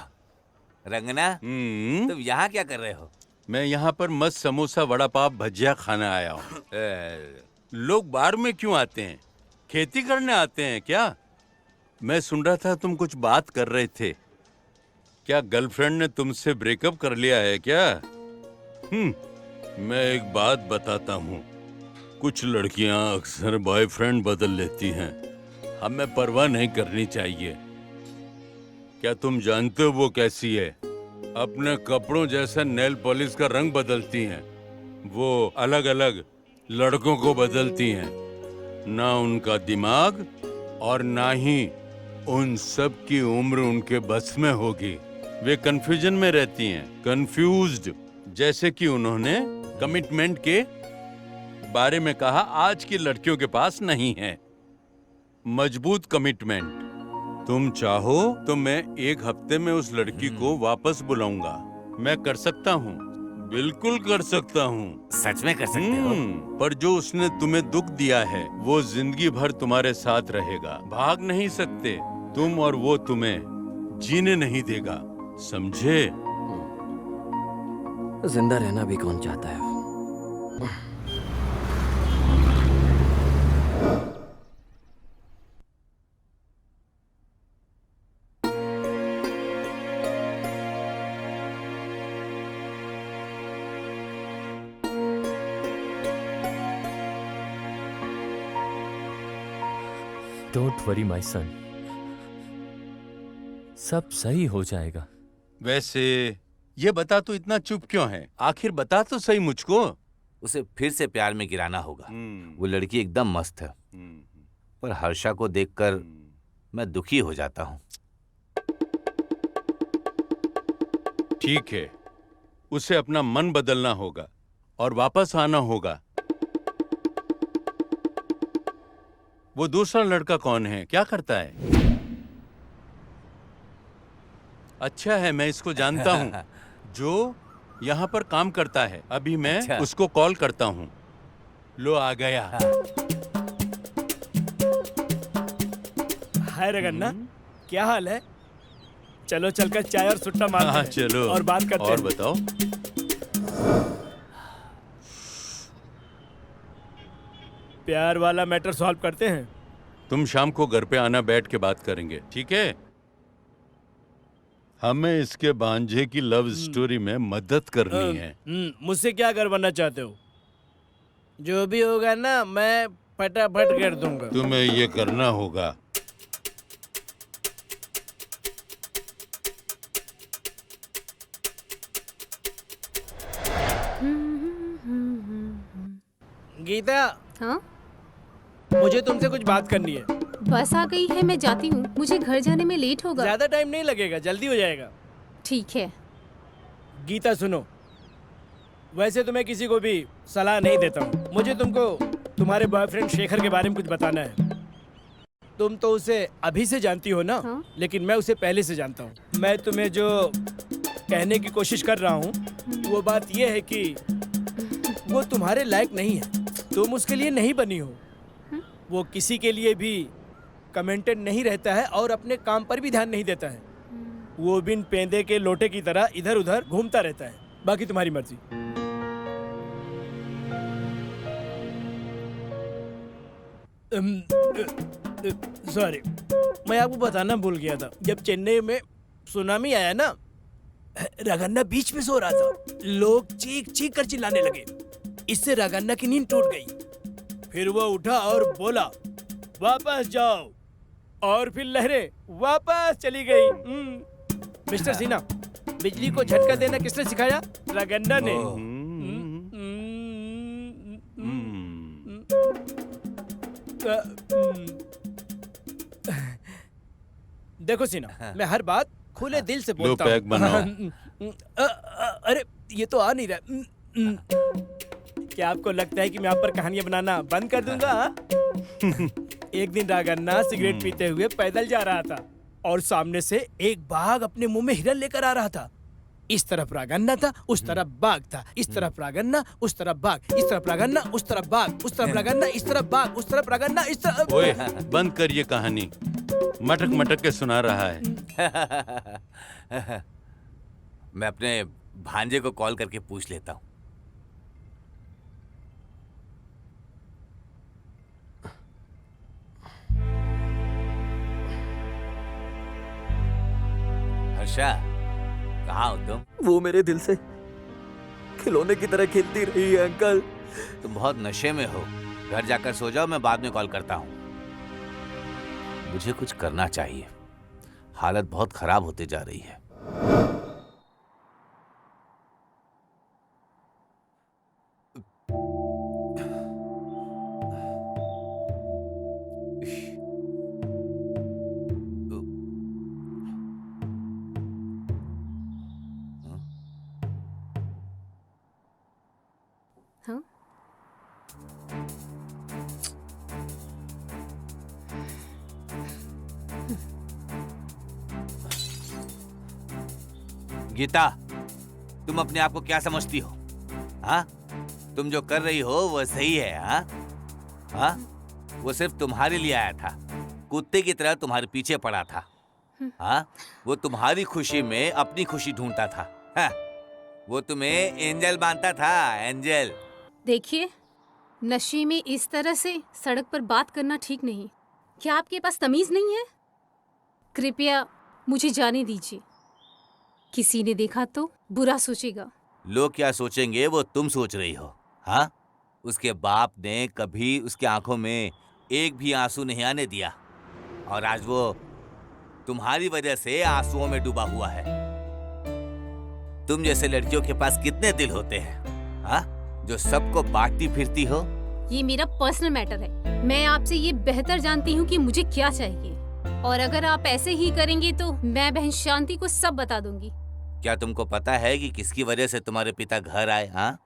रंगना, तुम यहाँ क्या कर रहे हो? मैं यहाँ पर मस्त समोसा, वड़ा पाव, भजिया खाने आया हूँ। लोग बार में क्यों आते हैं? खेती करने आते हैं क्या? मैं सुन रहा था तुम कुछ बात कर रहे थे। क्या गर्लफ्रेंड ने तुमसे ब्रेकअप कर लिया है क्या? मैं एक बात बताता हूँ, कुछ लड़कियाँ अक्सर बॉयफ्रेंड बदल लेती हैं। हमें परवाह नहीं करनी चाहिए। क्या तुम जानते हो वो कैसी है? अपने कपड़ों जैसा नेल पॉलिश का रंग बदलती हैं। वो अलग अलग लड़कों को बदलती हैं। ना उनका दिमाग और ना ही उन सब की उम्र उनके बस में होगी। वे कंफ्यूजन में रहती हैं, कंफ्यूज्ड। जैसे कि उन्होंने कमिटमेंट के बारे में कहा, आज की लड़कियों के पास नहीं है मजबूत कमिटमेंट। तुम चाहो तो मैं एक हफ्ते में उस लड़की को वापस बुलाऊंगा। मैं कर सकता हूँ, बिल्कुल कर सकता हूँ। सच में कर सकते हो? पर जो उसने तुम्हें दुख दिया है वो जिंदगी भर तुम्हारे साथ रहेगा। भाग नहीं सकते तुम और वो तुम्हें जीने नहीं देगा, समझे? जिंदा रहना भी कौन चाहता है? डोंट वरी माय सन, सब सही हो जाएगा। वैसे ये बता, तू इतना चुप क्यों है? आखिर बता तो सही मुझको। उसे फिर से प्यार में गिराना होगा। वो लड़की एकदम मस्त है, पर हर्षा को देखकर मैं दुखी हो जाता हूँ। ठीक है, उसे अपना मन बदलना होगा और वापस आना होगा। वो दूसरा लड़का कौन है? क्या करता है? अच्छा है, मैं इसको जानता हूँ, जो यहाँ पर काम करता है। अभी मैं उसको कॉल करता हूँ। लो, आ गया। हाय रगन्ना, क्या हाल है? चलो चलकर चाय और सुट्टा मारते हैं। चलो और बात करते हैं। और बताओ। प्यार वाला मैटर सॉल्व करते हैं। तुम शाम को घर पे आना, बैठ के बात करेंगे, ठीक है? हमें इसके भांजे की लव स्टोरी में मदद करनी है। मुझसे क्या करवाना चाहते हो? जो भी होगा ना मैं फटाफट कर दूंगा। तुम्हें ये करना होगा। गीता, हाँ? मुझे तुमसे कुछ बात करनी है। बस आ गई है, मैं जाती हूँ। मुझे घर जाने में लेट होगा। ज्यादा टाइम नहीं लगेगा, जल्दी हो जाएगा। ठीक है। गीता सुनो, वैसे तो मैं किसी को भी सलाह नहीं देता हूँ। मुझे तुमको तुम्हारे बॉयफ्रेंड शेखर के बारे में कुछ बताना है। तुम तो उसे अभी से जानती हो ना? हाँ? लेकिन मैं उसे पहले से जानता हूँ। मैं तुम्हें जो कहने की कोशिश कर रहा हूँ वो बात यह है कि वो तुम्हारे लायक नहीं है। तुम उसके लिए नहीं बनी हो। वो किसी के लिए भी कमेंटेड नहीं रहता है और अपने काम पर भी ध्यान नहीं देता है। वो बिन पेंदे के लोटे की तरह इधर उधर घूमता रहता है। बाकी तुम्हारी मर्जी। सॉरी, मैं आपको बताना भूल गया था। जब चेन्नई में सुनामी आया ना, राघन्ना बीच में सो रहा था। लोग चीख चीख कर चिल्लाने लगे। इससे राघन्ना की नींद टूट गई। फिर वो उठा और बोला, वापस जाओ। और फिर लहरें वापस चली गई। मिस्टर सिन्हा, बिजली को झटका देना किसने सिखाया? राघन्ना ने। देखो सिन्हा, मैं हर बात खुले दिल से बोलता हूँ। पैक बनाओ। अरे ये तो आ नहीं रहा। क्या आपको लगता है कि मैं आप पर कहानियां बनाना बंद कर दूंगा? एक दिन राघन्ना सिगरेट पीते हुए पैदल जा रहा था और सामने से एक बाघ अपने मुंह में हिरन लेकर आ रहा था। इस तरफ राघन्ना था, उस तरफ बाघ था। इस तरफ राघन्ना, उस तरफ बाघ। इस तरफ राघन्ना, उस तरफ बाघ। उस तरफ राघन्ना, इस तरफ बाघ। उस तरफ राघन्ना, इस तरफ। ओए, बंद कर ये कहानी। मटक मटक के सुना रहा है। मैं अपने भांजे को कॉल करके पूछ लेता हूँ। हर्षा, कहाँ हो तुम? वो मेरे दिल से खिलौने की तरह खेलती रही है अंकल। तुम बहुत नशे में हो। घर जाकर सो जाओ, मैं बाद में कॉल करता हूँ। मुझे कुछ करना चाहिए। हालत बहुत खराब होती जा रही है। हाँ? गीता, तुम अपने आप को क्या समझती हो? हाँ? तुम जो कर रही हो वो सही है? हाँ? हाँ? वो सिर्फ तुम्हारे लिए आया था। कुत्ते की तरह तुम्हारे पीछे पड़ा था। हाँ? वो तुम्हारी खुशी में अपनी खुशी ढूंढता था। हाँ? वो तुम्हें एंजल मानता था, एंजल। देखिए, नशे में इस तरह से सड़क पर बात करना ठीक नहीं। क्या आपके पास तमीज नहीं है? कृपया मुझे जाने दीजिए। किसी ने देखा तो बुरा सोचेगा। लोग क्या सोचेंगे वो तुम सोच रही हो। हाँ? उसके बाप ने कभी उसके आंखों में एक भी आंसू नहीं आने दिया और आज वो तुम्हारी वजह से आंसुओं में डूबा हुआ है। तुम जैसे लड़कियों के पास कितने दिल होते हैं, हाँ? जो सबको बांटती फिरती हो। ये मेरा पर्सनल मैटर है। मैं आपसे ये बेहतर जानती हूँ कि मुझे क्या चाहिए, और अगर आप ऐसे ही करेंगे तो मैं बहन शांति को सब बता दूंगी। क्या तुमको पता है कि किसकी वजह से तुम्हारे पिता घर आए? हाँ?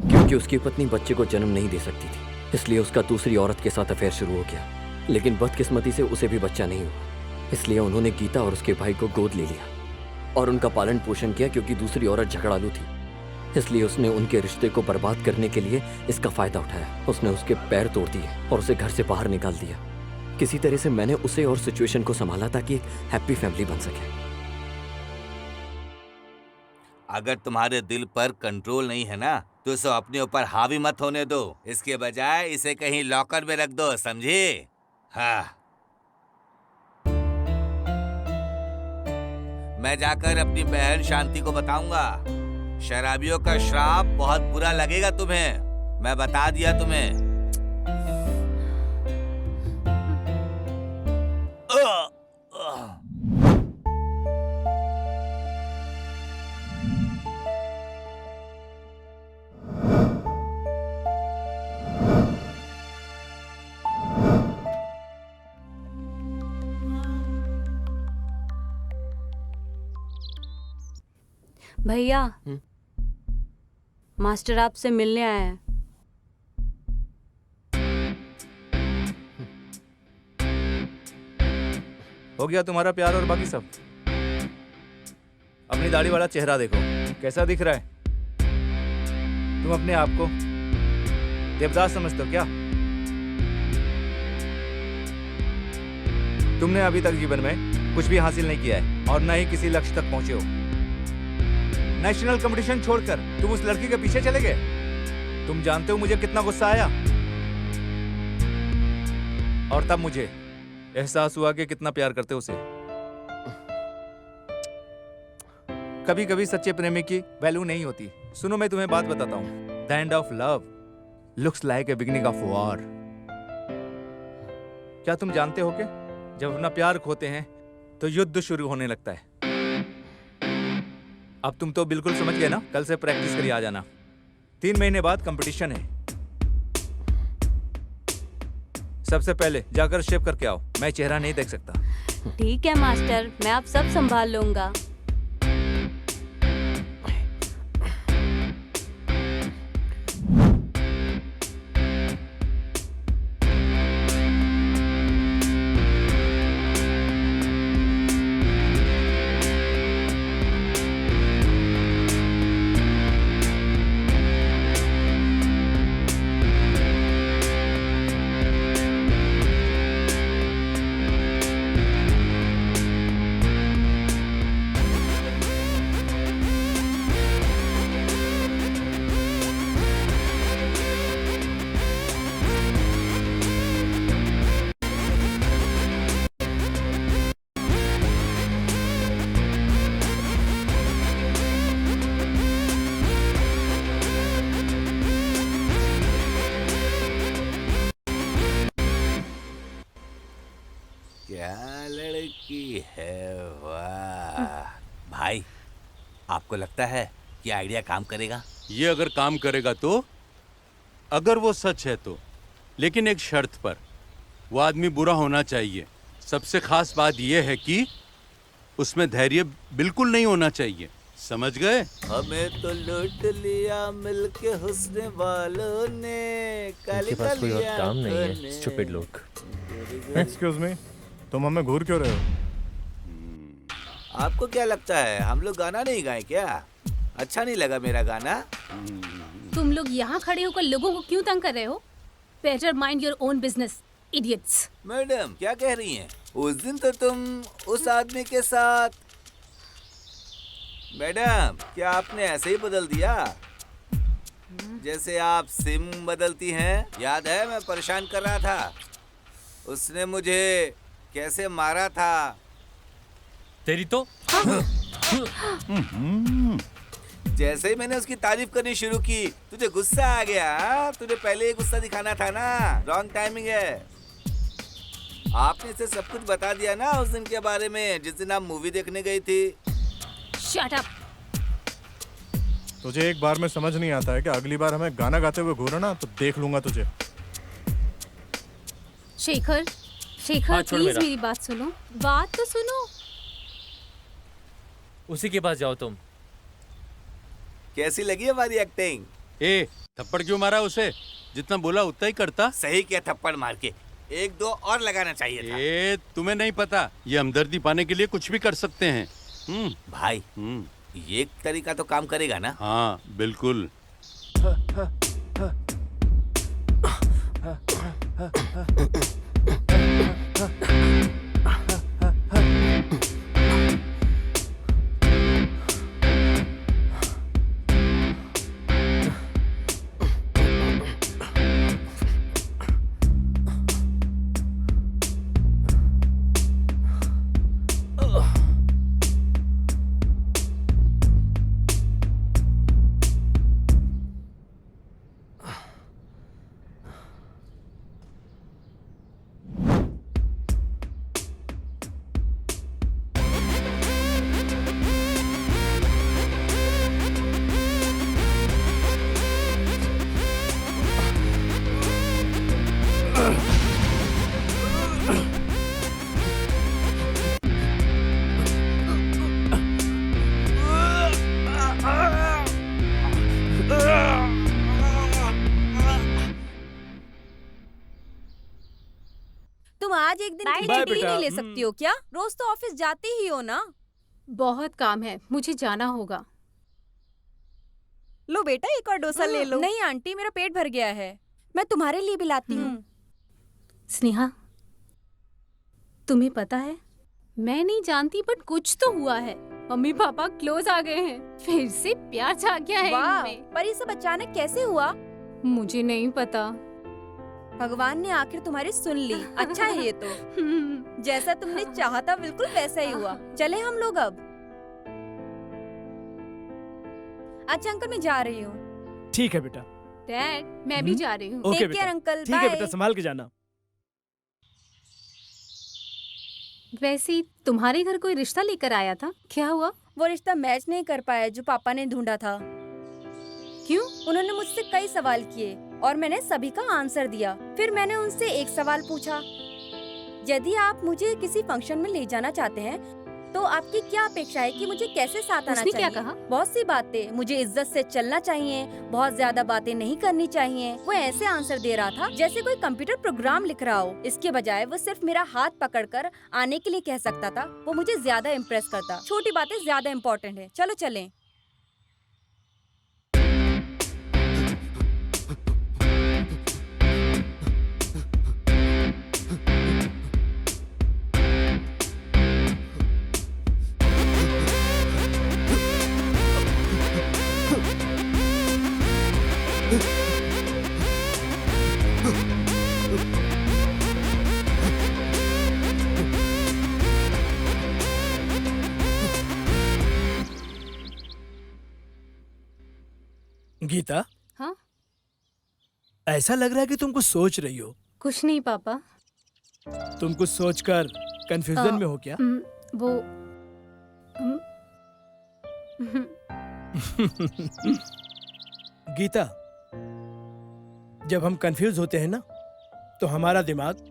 क्योंकि उसकी पत्नी बच्चे को जन्म नहीं दे सकती थी, इसलिए उसका दूसरी औरत के साथ अफेयर शुरू हो गया। लेकिन बदकिस्मती से उसे भी बच्चा नहीं हुआ, इसलिए उन्होंने गीता और उसके भाई को गोद ले लिया और उनका पालन पोषण किया। क्योंकि दूसरी औरत झगड़ालू थी, इसलिए उसने उनके रिश्ते को बर्बाद करने के लिए इसका फायदा उठाया। उसने उसके पैर तोड़ दिए और उसे घर से बाहर निकाल दिया। किसी तरह से मैंने उसे और सिचुएशन को संभाला ताकि एक हैप्पी फैमिली बन सके। अगर तुम्हारे दिल पर कंट्रोल नहीं है ना तो इसे अपने ऊपर हावी मत होने दो। इसके बजाय इसे कहीं लॉकर में रख दो, समझे? हाँ। मैं जाकर अपनी बहन शांति को बताऊंगा। शराबियों का श्राप बहुत बुरा लगेगा तुम्हें, मैं बता दिया तुम्हें। भैया, मास्टर आपसे मिलने आया है। हो गया तुम्हारा प्यार और बाकी सब? अपनी दाढ़ी वाला चेहरा देखो, कैसा दिख रहा है? तुम अपने आप को देवदास समझते हो क्या? तुमने अभी तक जीवन में कुछ भी हासिल नहीं किया है और न ही किसी लक्ष्य तक पहुंचे हो। नेशनल कंपटीशन छोड़कर तुम उस लड़की के पीछे चले गए। तुम जानते हो मुझे कितना गुस्सा आया, और तब मुझे एहसास हुआ कि कितना प्यार करते हो उसे। कभी कभी सच्चे प्रेमी की वैल्यू नहीं होती। सुनो, मैं तुम्हें बात बताता हूँ। The end of love looks like a beginning of war. क्या तुम जानते हो कि जब अपना प्यार खोते हैं तो युद्ध शुरू होने लगता है। अब तुम तो बिल्कुल समझ गए ना? कल से प्रैक्टिस करिए आ जाना। 3 महीने बाद कंपटीशन है। सबसे पहले जाकर शेव करके आओ, मैं चेहरा नहीं देख सकता। ठीक है मास्टर, मैं आप सब संभाल लूंगा। क्या लड़की है, वाह। भाई, आपको लगता है कि आइडिया काम करेगा? ये अगर काम करेगा तो, अगर वो सच है तो, लेकिन एक शर्त पर। वो आदमी बुरा होना चाहिए। सबसे खास बात यह है कि उसमें धैर्य बिल्कुल नहीं होना चाहिए, समझ गए? हमें तो लूट लिया मिलके हुस्न वालों ने। उनके पास कोई और काम नहीं है, स्टूपिड लोग। एक्सक्यूज मी, तुम हमें घूर क्यों रहे हो? आपको क्या लगता है हम लोग गाना नहीं गाए क्या? अच्छा नहीं लगा मेरा गाना? तुम लोग यहाँ खड़े होकर लोगों को क्यों तंग कर रहे हो? Better mind your own business, idiots. Madam क्या कह रही हैं? उस दिन तो तुम उस आदमी के साथ। मैडम, क्या आपने ऐसे ही बदल दिया जैसे आप सिम बदलती हैं? याद है मैं परेशान कर रहा था, उसने मुझे कैसे मारा था। तेरी तो जैसे ही मैंने उसकी तारीफ करनी शुरू की तुझे गुस्सा आ गया। तुझे पहले ही गुस्सा दिखाना था ना। रॉन्ग टाइमिंग है। आपने इसे सब कुछ बता दिया ना उस दिन के बारे में, जिस दिन आप मूवी देखने गई थी। Shut up. तुझे एक बार में समझ नहीं आता है कि अगली बार हमें गाना गाते हुए घूरना तो देख लूंगा तुझे। शेखर, शेखर प्लीज मेरी बात सुनो। बात तो सुनो। उसी के पास जाओ तुम। कैसी लगी हमारी एक्टिंग? ए, थप्पड़ क्यों मारा उसे? जितना बोला उतना ही करता। सही किया थप्पड़ मार के। 1-2 और लगाना चाहिए था। ए, तुम्हें नहीं पता, ये हमदर्दी पाने के लिए कुछ भी कर सकते हैं। भाई, ये तरीका तो काम करेगा ना? हाँ बिल्कुल। एक दिन Bye, की Bye, छुट्टी बेटा। नहीं ले सकती हो क्या? रोज तो ऑफिस जाते ही हो ना। बहुत काम है, मुझे जाना होगा। लो बेटा एक और डोसा ले लो। नहीं आंटी मेरा पेट भर गया है, मैं तुम्हारे लिए भी लाती हूँ। स्नेहा, तुम्हें पता है, मैं नहीं जानती बट कुछ तो हुआ है। मम्मी पापा क्लोज आ गए हैं, फिर से प्यार छा गया है वाह, इनमें। पर ये सब अचानक कैसे हुआ? मुझे नहीं पता। भगवान ने आखिर तुम्हारी सुन ली। अच्छा है ये तो। जैसा तुमने चाहा था बिल्कुल वैसा ही हुआ। चले हम लोग अब। अच्छा अंकल मैं जा रही हूँ। ठीक है बेटा। डैड मैं भी जा रही हूँ। ओके टेक केयर बेटा। अंकल, ठीक है बेटा, बाय। संभाल के जाना। वैसे तुम्हारे घर कोई रिश्ता लेकर आया था, क्या हुआ? वो रिश्ता मैच नहीं कर पाया जो पापा ने ढूंढा था। क्यों? उन्होंने मुझसे कई सवाल किए और मैंने सभी का आंसर दिया। फिर मैंने उनसे एक सवाल पूछा, यदि आप मुझे किसी फंक्शन में ले जाना चाहते हैं तो आपकी क्या अपेक्षा है कि मुझे कैसे साथ आना उसने चाहिए? क्या कहा? बहुत सी बातें। मुझे इज्जत से चलना चाहिए, बहुत ज्यादा बातें नहीं करनी चाहिए। वो ऐसे आंसर दे रहा था जैसे कोई कंप्यूटर प्रोग्राम लिख रहा हो। इसके बजाय वो सिर्फ मेरा हाथ पकड़कर आने के लिए कह सकता था। वो मुझे ज्यादा इम्प्रेस करता। छोटी बातें ज्यादा इम्पोर्टेंट है। चलो चलें। गीता, हाँ? ऐसा लग रहा है कि तुम कुछ सोच रही हो। कुछ नहीं पापा। तुम कुछ सोचकर कंफ्यूजन में हो क्या? वो गीता, जब हम कंफ्यूज होते हैं ना तो हमारा दिमाग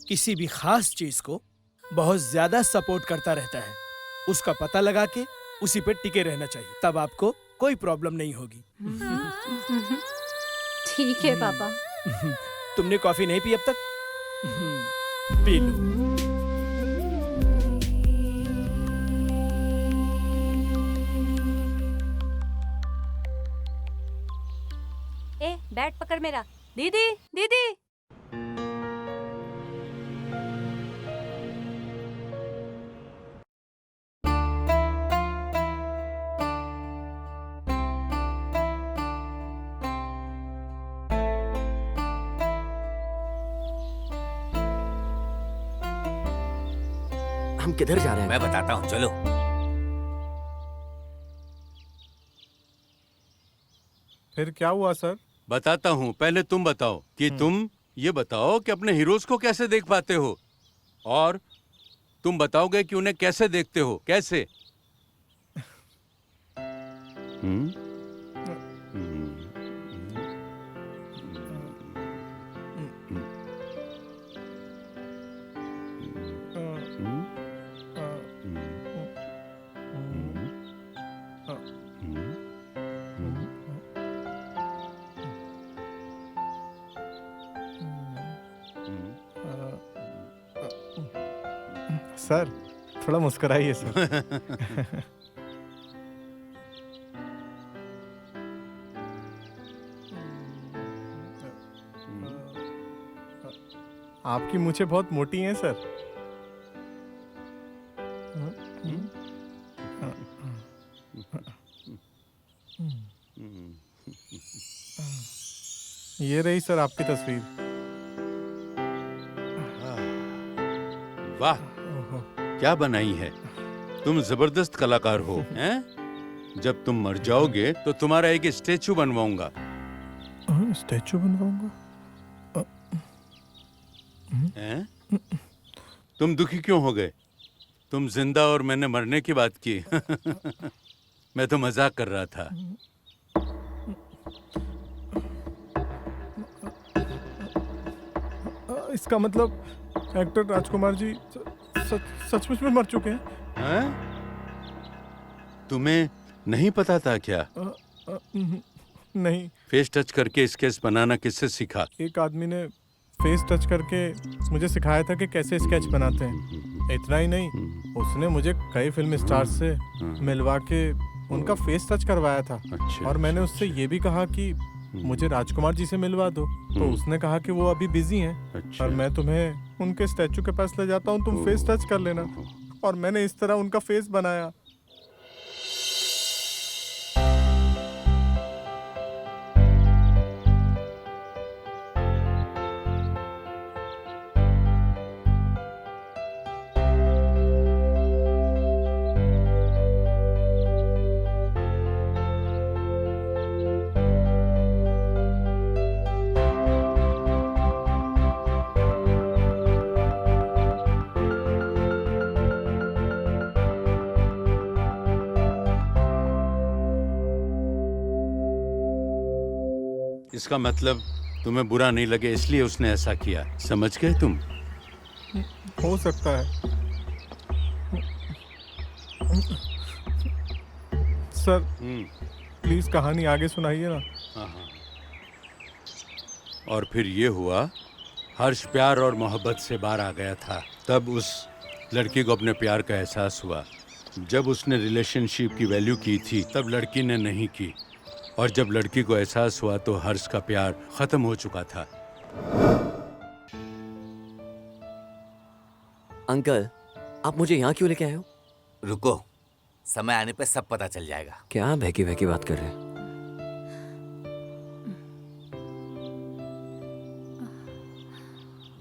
किसी भी खास चीज को बहुत ज्यादा सपोर्ट करता रहता है। उसका पता लगा के उसी पे टिके रहना चाहिए, तब आपको कोई प्रॉब्लम नहीं होगी। ठीक है पापा। तुमने कॉफी नहीं पी अब तक? P low. ए बैट पकड़ मेरा। दीदी दीदी। हम किधर जा रहे हैं? मैं बताता हूँ, चलो। फिर क्या हुआ सर? बताता हूँ, पहले तुम बताओ कि तुम ये बताओ कि अपने हीरोज को कैसे देख पाते हो, और तुम बताओगे कि उन्हें कैसे देखते हो। कैसे? सर थोड़ा मुस्कुराइए सर। आपकी मूंछें बहुत मोटी हैं सर। ये रही सर आपकी तस्वीर। वाह, क्या बनाई है। तुम जबरदस्त कलाकार हो, हैं? जब तुम मर जाओगे तो तुम्हारा एक स्टेचू बनवाऊंगा। स्टेचू बनवाऊंगा? हैं? तुम दुखी क्यों हो गए? तुम जिंदा और मैंने मरने की बात की। मैं तो मजाक कर रहा था। इसका मतलब एक्टर राजकुमार जी सचमुच में मर चुके हैं? हैं? तुम्हें नहीं पता था क्या? नहीं। फेस टच करके स्केच बनाना किससे सीखा? एक आदमी ने फेस टच करके मुझे सिखाया था कि कैसे स्केच बनाते हैं। इतना ही नहीं, उसने मुझे कई फिल्म स्टार्स से मिलवा के उनका फेस टच करवाया था। और मैंने उससे ये भी कहा कि मुझे राजकुमार जी से मिलवा दो, तो उसने कहा कि वो अभी बिजी हैं और मैं तुम्हें उनके स्टैचू के पास ले जाता हूँ, तुम फेस टच कर लेना। और मैंने इस तरह उनका फेस बनाया। इसका मतलब तुम्हें बुरा नहीं लगे इसलिए उसने ऐसा किया, समझ गए तुम? हो सकता है सर। प्लीज कहानी आगे सुनाइए ना। हाँ। और फिर ये हुआ, हर्ष प्यार और मोहब्बत से बाहर आ गया था। तब उस लड़की को अपने प्यार का एहसास हुआ। जब उसने रिलेशनशिप की वैल्यू की थी तब लड़की ने नहीं की, और जब लड़की को एहसास हुआ तो हर्ष का प्यार खत्म हो चुका था। अंकल, आप मुझे यहाँ क्यों लेके आए हो? रुको, समय आने पे सब पता चल जाएगा। क्या बहकी बहकी बात कर रहे हैं?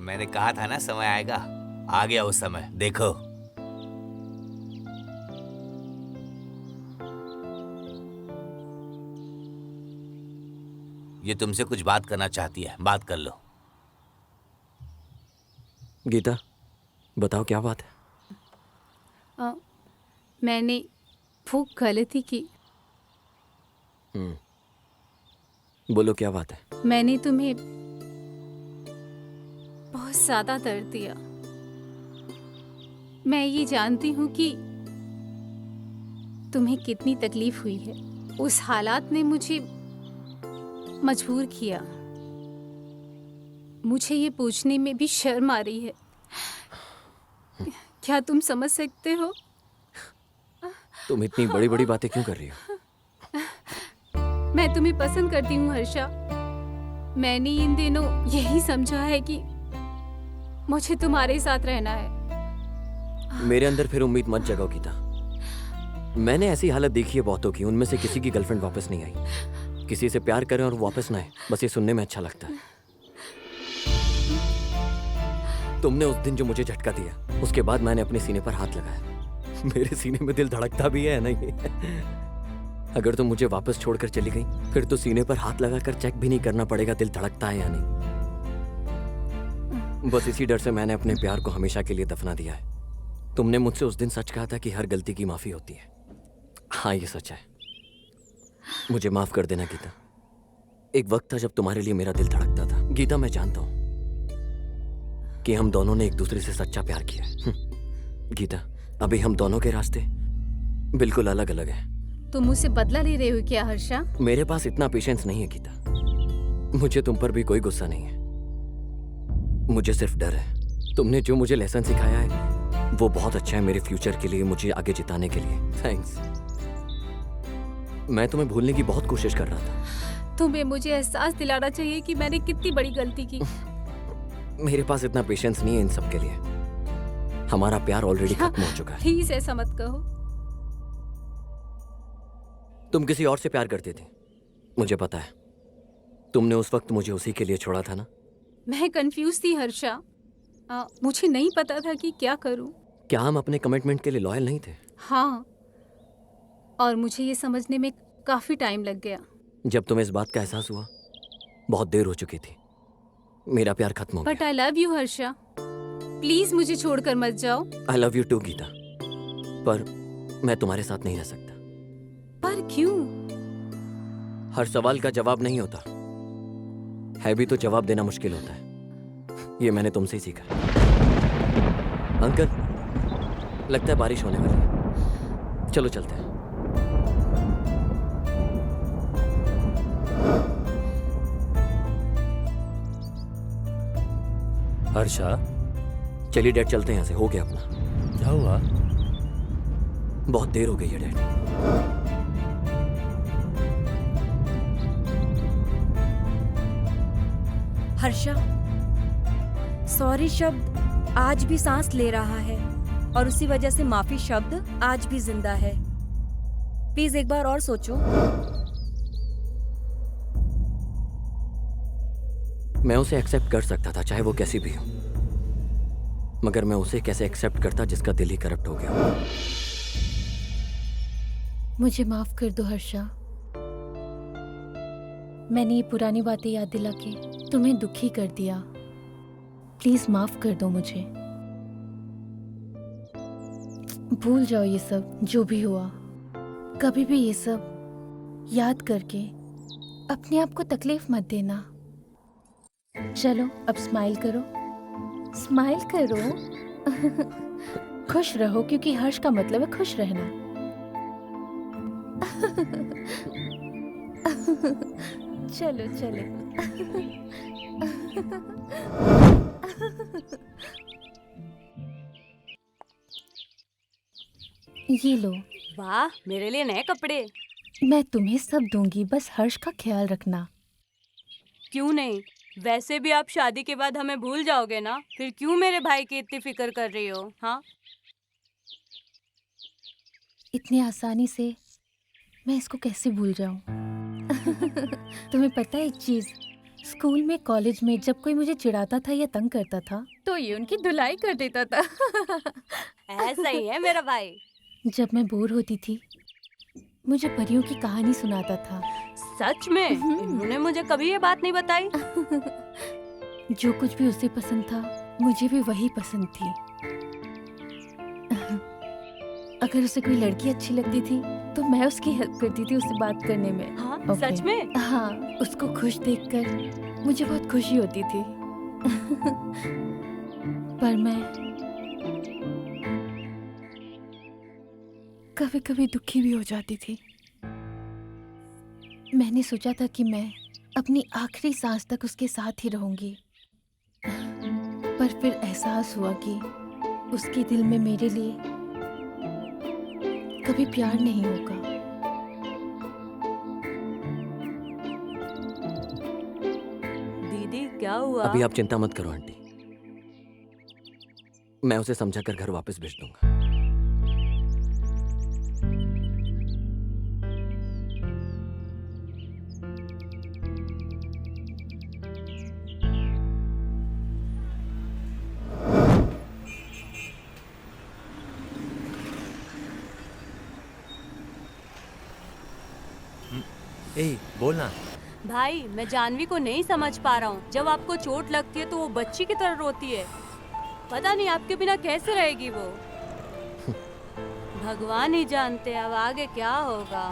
मैंने कहा था ना समय आएगा, आ गया वो समय, देखो। ये तुमसे कुछ बात करना चाहती है, बात कर लो। गीता, बताओ क्या बात है? मैंने वो गलती की। बोलो क्या बात है? मैंने तुम्हें बहुत ज्यादा दर्द दिया। मैं ये जानती हूँ कि तुम्हें कितनी तकलीफ हुई है। उस हालात ने मुझे मजबूर किया। मुझे ये पूछने में भी शर्म आ रही है। क्या तुम समझ सकते हो? तुम इतनी बड़ी बड़ी बातें क्यों कर रही हो? मैं तुम्हें पसंद करती हूँ हर्षा। मैंने इन दिनों यही समझा है कि मुझे तुम्हारे साथ रहना है। मेरे अंदर फिर उम्मीद मत जगाओ गीता। मैंने ऐसी हालत देखी है बहुतों की, उनमें से किसी की गर्लफ्रेंड वापस नहीं आई। किसी से प्यार करें और वापस ना आए, बस ये सुनने में अच्छा लगता है। तुमने उस दिन जो मुझे झटका दिया, उसके बाद मैंने अपने सीने पर हाथ लगाया। मेरे सीने में दिल धड़कता भी है नहीं? अगर तुम मुझे वापस छोड़कर चली गई, फिर तो सीने पर हाथ लगाकर चेक भी नहीं करना पड़ेगा दिल धड़कता है या नहीं। बस इसी डर से मैंने अपने प्यार को हमेशा के लिए दफना दिया है। तुमने मुझसे उस दिन सच कहा था कि हर गलती की माफी होती है। हाँ, ये सच है। मुझे माफ कर देना गीता। एक वक्त था जब तुम्हारे लिए मेरा दिल धड़कता था। गीता, मैं जानता हूं कि हम दोनों ने एक दूसरे से सच्चा प्यार किया है। गीता, अभी हम दोनों के रास्ते बिल्कुल अलग अलग हैं। तुम मुझसे बदला ले रहे हो क्या हर्षा? मेरे पास इतना पेशेंस नहीं है गीता। मुझे तुम पर भी कोई गुस्सा नहीं है, मुझे सिर्फ डर है। तुमने जो मुझे लेसन सिखाया है वो बहुत अच्छा है मेरे फ्यूचर के लिए, मुझे आगे जिताने के लिए। थैंक्स। मैं तुम्हें भूलने की बहुत कोशिश कर रहा था। तुम्हें मुझे एहसास दिलाना चाहिए कि मैंने कितनी बड़ी गलती की। मेरे पास इतना पेशेंस नहीं है इन सब के लिए। हमारा प्यार ऑलरेडी खत्म हो चुका है। प्लीज ऐसा मत कहो। तुम किसी और से प्यार करते थे, मुझे पता है। तुमने उस वक्त मुझे उसी के लिए छोड़ा था ना? मैं कंफ्यूज थी हर्षा। मुझे नहीं पता था कि क्या करूं। क्या हम अपने कमिटमेंट के लिए लॉयल नहीं थे? हाँ, और मुझे ये समझने में काफी टाइम लग गया। जब तुम्हें इस बात का एहसास हुआ, बहुत देर हो चुकी थी। मेरा प्यार खत्म हो गया। But I love you Harsha. Please मुझे छोड़कर मत जाओ। I love you too Geeta, पर मैं तुम्हारे साथ नहीं रह सकता। पर क्यों? हर सवाल का जवाब नहीं होता है, भी तो जवाब देना मुश्किल होता है। ये मैंने तुमसे ही सीखा। अंकल, लगता है बारिश होने वाली है। चलो चलते हैं। हर्षा, चलिए डैड, चलते हैं यहाँ से। हो गया अपना। क्या हुआ? बहुत देर हो गई है डैड। हर्षा, सॉरी शब्द आज भी सांस ले रहा है और उसी वजह से माफी शब्द आज भी जिंदा है। प्लीज एक बार और सोचो। मैं उसे एक्सेप्ट कर सकता था, चाहे वो कैसी भी हो, मगर मैं उसे कैसे एक्सेप्ट करता जिसका दिल ही करप्ट हो गया। मुझे माफ कर दो हर्षा। मैंने ये पुरानी बातें याद दिला के तुम्हें दुखी कर दिया। प्लीज माफ कर दो मुझे। भूल जाओ ये सब जो भी हुआ। कभी भी ये सब याद करके अपने आप को तकलीफ मत देना। चलो अब स्माइल करो, स्माइल करो। खुश रहो, क्योंकि हर्ष का मतलब है खुश रहना। चलो चलो। ये लो। वाह, मेरे लिए नए कपड़े। मैं तुम्हें सब दूंगी, बस हर्ष का ख्याल रखना। क्यों नहीं? वैसे भी आप शादी के बाद हमें भूल जाओगे ना, फिर क्यों मेरे भाई की इतनी फिक्र कर रही हो? हाँ, इतनी आसानी से मैं इसको कैसे भूल जाऊं? तुम्हें पता है एक चीज, स्कूल में, कॉलेज में जब कोई मुझे चिढ़ाता था या तंग करता था तो ये उनकी धुलाई कर देता था। ऐसा ही है मेरा भाई। जब मैं बोर होती थी मुझे परियों की कहानी सुनाता था। सच में? इन्होंने मुझे कभी ये बात नहीं बताई। जो कुछ भी उसे पसंद था मुझे भी वही पसंद थी। अगर उसे कोई लड़की अच्छी लगती थी तो मैं उसकी हेल्प करती थी उससे बात करने में। हाँ, सच में? हाँ, उसको खुश देखकर मुझे बहुत खुशी होती थी। पर मैं कभी कभी दुखी भी हो जाती थी। मैंने सोचा था कि मैं अपनी आखिरी सांस तक उसके साथ ही रहूंगी, पर फिर एहसास हुआ कि उसके दिल में मेरे लिए कभी प्यार नहीं होगा। दीदी क्या हुआ? अभी आप चिंता मत करो आंटी, मैं उसे समझाकर घर वापस भेज दूंगा। ए, बोलना। भाई, मैं जानवी को नहीं समझ पा रहा हूँ। जब आपको चोट लगती है तो वो बच्ची की तरह रोती है। पता नहीं आपके बिना कैसे रहेगी वो। भगवान ही जानते अब आगे क्या होगा।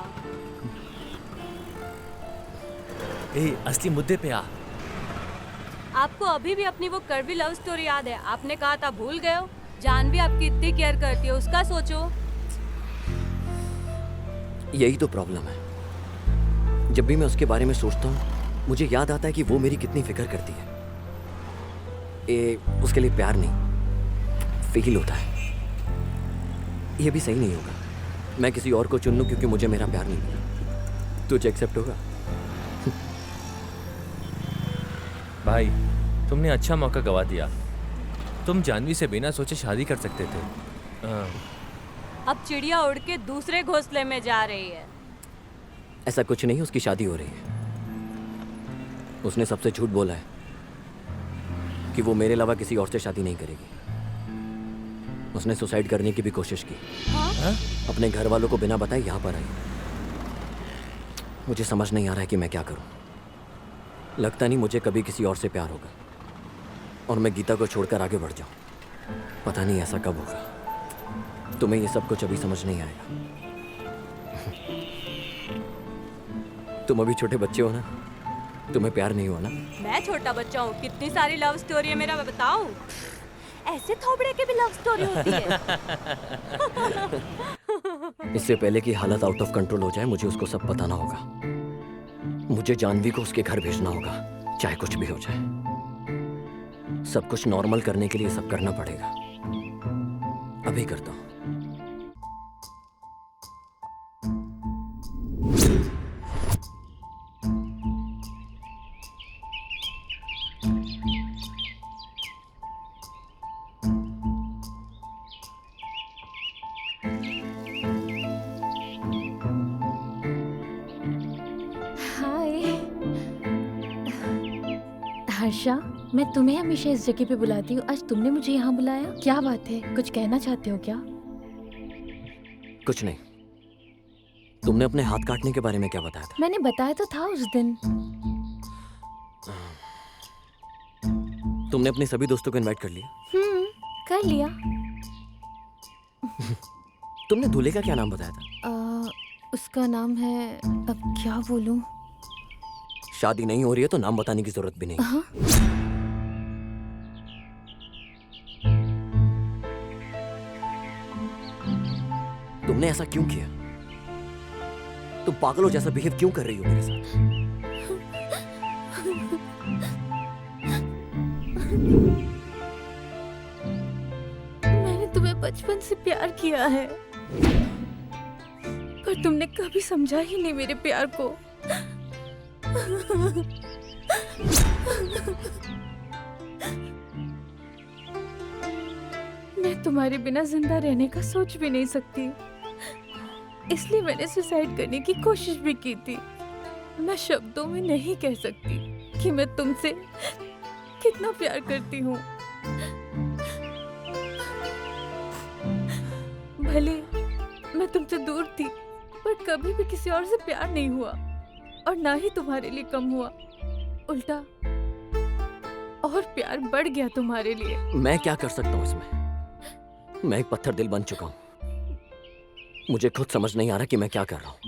ए, असली मुद्दे पे आ। आपको अभी भी अपनी वो कड़वी लव स्टोरी याद है? आपने कहा था भूल गए हो। जानवी आपकी इतनी केयर करती है, उसका सोचो। यही तो प्रॉब्लम है, जब भी मैं उसके बारे में सोचता हूँ मुझे याद आता है कि वो मेरी कितनी फिक्र करती है। उसके लिए प्यार नहीं, फील होता है। ये भी सही नहीं होगा मैं किसी और को चुन लूं क्योंकि मुझे मेरा प्यार नहीं मिला। तुझे एक्सेप्ट होगा? भाई, तुमने अच्छा मौका गवा दिया। तुम जानवी से बिना सोचे शादी कर सकते थे। अब चिड़िया उड़ के दूसरे घोंसले में जा रही है। ऐसा कुछ नहीं, उसकी शादी हो रही है। उसने सबसे झूठ बोला है कि वो मेरे अलावा किसी और से शादी नहीं करेगी। उसने सुसाइड करने की भी कोशिश की। हाँ? अपने घर वालों को बिना बताए यहाँ पर आई। मुझे समझ नहीं आ रहा है कि मैं क्या करूं। लगता नहीं मुझे कभी किसी और से प्यार होगा और मैं गीता को छोड़कर आगे बढ़ जाऊं। पता नहीं ऐसा कब होगा। तुम्हें ये सब कुछ अभी समझ नहीं आएगा। तुम अभी छोटे बच्चे हो ना, तुम्हें प्यार नहीं हुआ ना? मैं छोटा बच्चा हूँ? कितनी सारी लव स्टोरी है मेरा, मैं बताऊं? ऐसे थोबड़े के भी लव स्टोरी होती है। इससे पहले कि हालत आउट ऑफ कंट्रोल हो जाए मुझे उसको सब बताना होगा। मुझे जानवी को उसके घर भेजना होगा, चाहे कुछ भी हो जाए। सब कुछ नॉर्मल करने के लिए सब करना पड़ेगा। अभी करता हूं। हर्षा, मैं तुम्हें हमेशा इस जगह पे बुलाती हूँ, आज तुमने मुझे यहाँ बुलाया, क्या बात है? कुछ कहना चाहते हो क्या? कुछ नहीं। तुमने अपने हाथ काटने के बारे में क्या बताया था? मैंने बताया तो था उस दिन। तुमने अपने सभी दोस्तों को इनवाइट कर लिया? कर लिया। तुमने दूल्हे का क्या नाम बताया था? उसका नाम है, अब क्या बोलूं? शादी नहीं हो रही है तो नाम बताने की जरूरत भी नहीं। तुमने ऐसा क्यों किया? तुम पागलों जैसा बिहेव क्यों कर रही हो मेरे साथ? मैंने तुम्हें बचपन से प्यार किया है, पर तुमने कभी समझा ही नहीं मेरे प्यार को। मैं तुम्हारे बिना जिंदा रहने का सोच भी नहीं सकती, इसलिए मैंने सुसाइड करने की कोशिश भी की थी। मैं शब्दों में नहीं कह सकती कि मैं तुमसे कितना प्यार करती हूँ। भले मैं तुमसे दूर थी, पर कभी भी किसी और से प्यार नहीं हुआ, और ना ही तुम्हारे लिए कम हुआ। उल्टा और प्यार बढ़ गया तुम्हारे लिए। मैं क्या कर सकता हूँ इसमें? मैं एक पत्थर दिल बन चुका हूँ। मुझे खुद समझ नहीं आ रहा कि मैं क्या कर रहा हूँ।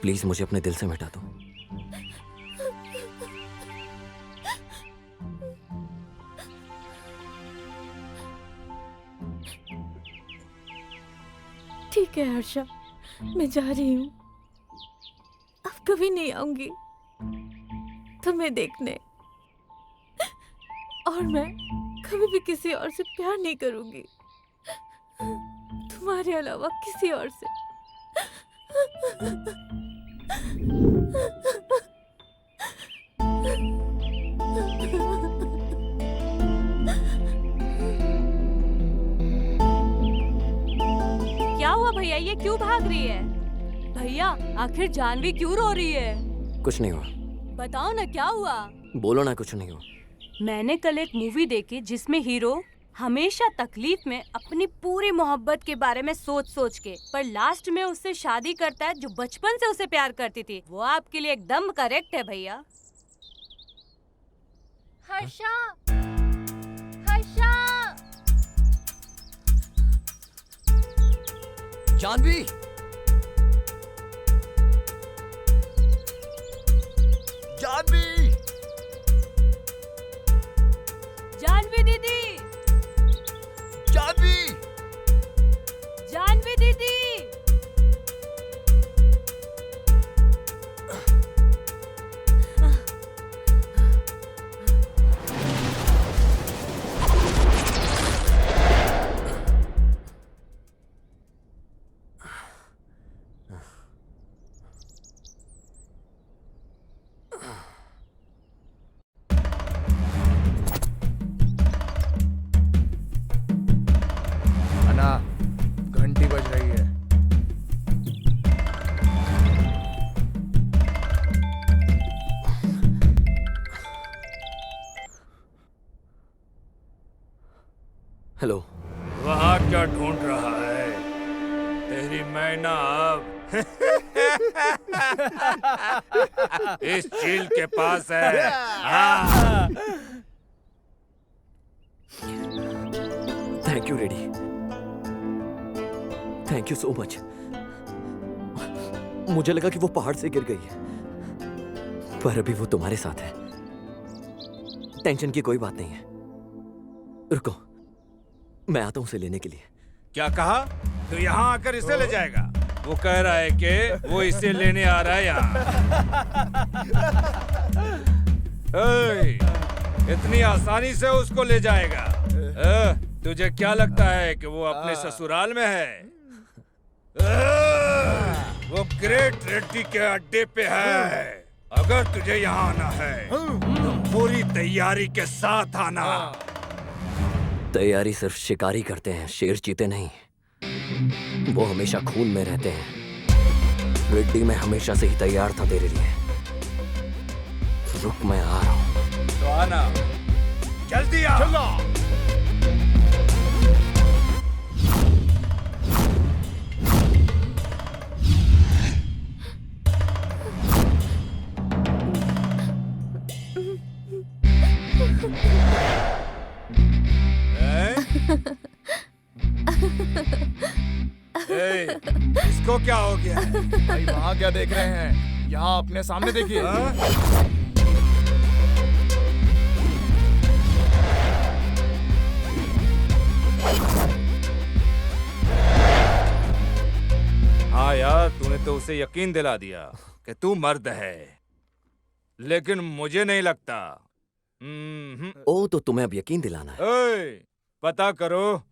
प्लीज मुझे अपने दिल से मिटा दो। ठीक है हर्षा, मैं जा रही हूँ। अब कभी नहीं आऊंगी तुम्हें देखने, और मैं कभी भी किसी और से प्यार नहीं करूंगी, तुम्हारे अलावा किसी और से। क्या हुआ भैया, ये क्यों भाग रही है? भैया आखिर जानवी क्यों रो रही है? कुछ नहीं हुआ। बताओ ना क्या हुआ। बोलो ना, कुछ नहीं हुआ। मैंने कल एक मूवी देखी जिसमें हीरो हमेशा तकलीफ में अपनी पूरी मोहब्बत के बारे में सोच सोच के, पर लास्ट में उससे शादी करता है जो बचपन से उसे प्यार करती थी। वो आपके लिए एकदम करेक्ट है भैया। हर्षा, हर्षा, जानवी, जानवी, जानवी दीदी, जानवी, जानवी दीदी। घंटी बज रही है। हेलो। वहाँ क्या ढूंढ रहा है? तेरी मैना अब इस झील के पास है। Thank you ready, thank you so much. मुझे लगा कि वो पहाड़ से गिर गई है, पर अभी वो तुम्हारे साथ है। टेंशन की कोई बात नहीं है। रुको, मैं आता हूं उसे लेने के लिए। क्या कहा? तो यहाँ आकर इसे ले जाएगा? वो कह रहा है कि वो इसे लेने आ रहा है यहाँ। इतनी आसानी से उसको ले जाएगा? तुझे क्या लगता है कि वो अपने ससुराल में है? वो ग्रेट रेड्डी के अड्डे पे है। अगर तुझे यहाँ आना है तो पूरी तैयारी के साथ आना। तैयारी सिर्फ शिकारी करते हैं, शेर चीते नहीं। वो हमेशा खून में रहते हैं। रेड्डी मैं हमेशा से ही तैयार था तेरे लिए। रुक, मैं आ रहा हूँ। तो आना, जल्दी आ। चलो। इसको क्या हो गया? भाई वहाँ क्या देख रहे हैं? यहाँ अपने सामने देखिए। हाँ यार, तूने तो उसे यकीन दिला दिया कि तू मर्द है, लेकिन मुझे नहीं लगता। ओ, तो तुम्हें अब यकीन दिलाना है। ओए, पता करो।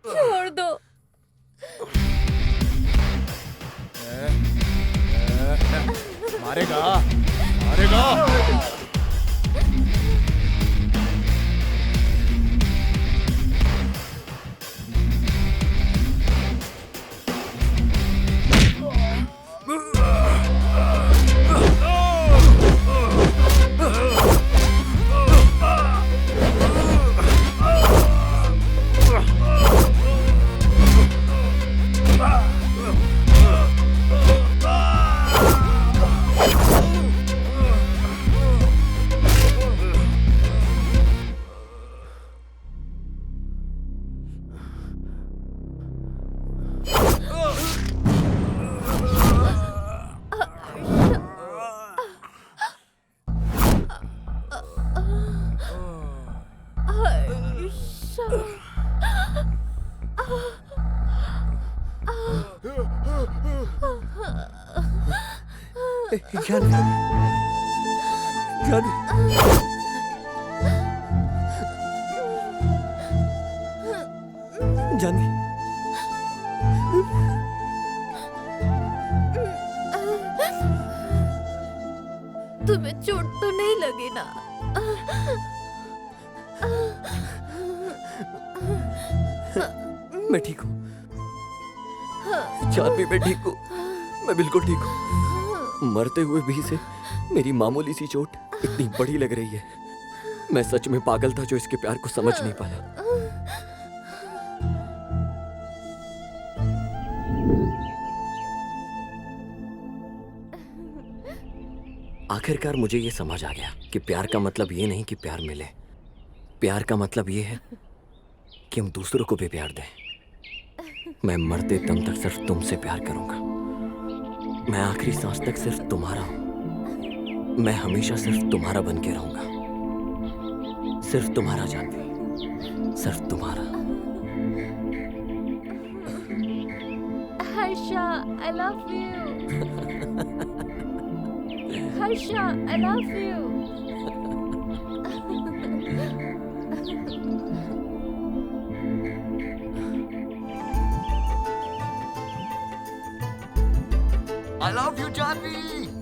छोड़ दो। मारेगा, मारेगा। जानवी, तुम्हें चोट तो नहीं लगी ना? मैं ठीक हूँ जानवी, मैं ठीक हूँ, मैं बिल्कुल ठीक हूँ। मरते हुए भी से मेरी मामूली सी चोट इतनी बड़ी लग रही है। मैं सच में पागल था जो इसके प्यार को समझ नहीं पाया। आखिरकार मुझे ये समझ आ गया कि प्यार का मतलब ये नहीं कि प्यार मिले। प्यार का मतलब ये है कि हम दूसरों को भी प्यार दें। मैं मरते दम तक सिर्फ तुमसे प्यार करूंगा। मैं आखिरी सांस तक सिर्फ तुम्हारा हूं। मैं हमेशा सिर्फ तुम्हारा बन के रहूंगा। सिर्फ तुम्हारा जानवी, सिर्फ तुम्हारा। Harsha, I love you. Harsha, I love you. I love you, Janvi.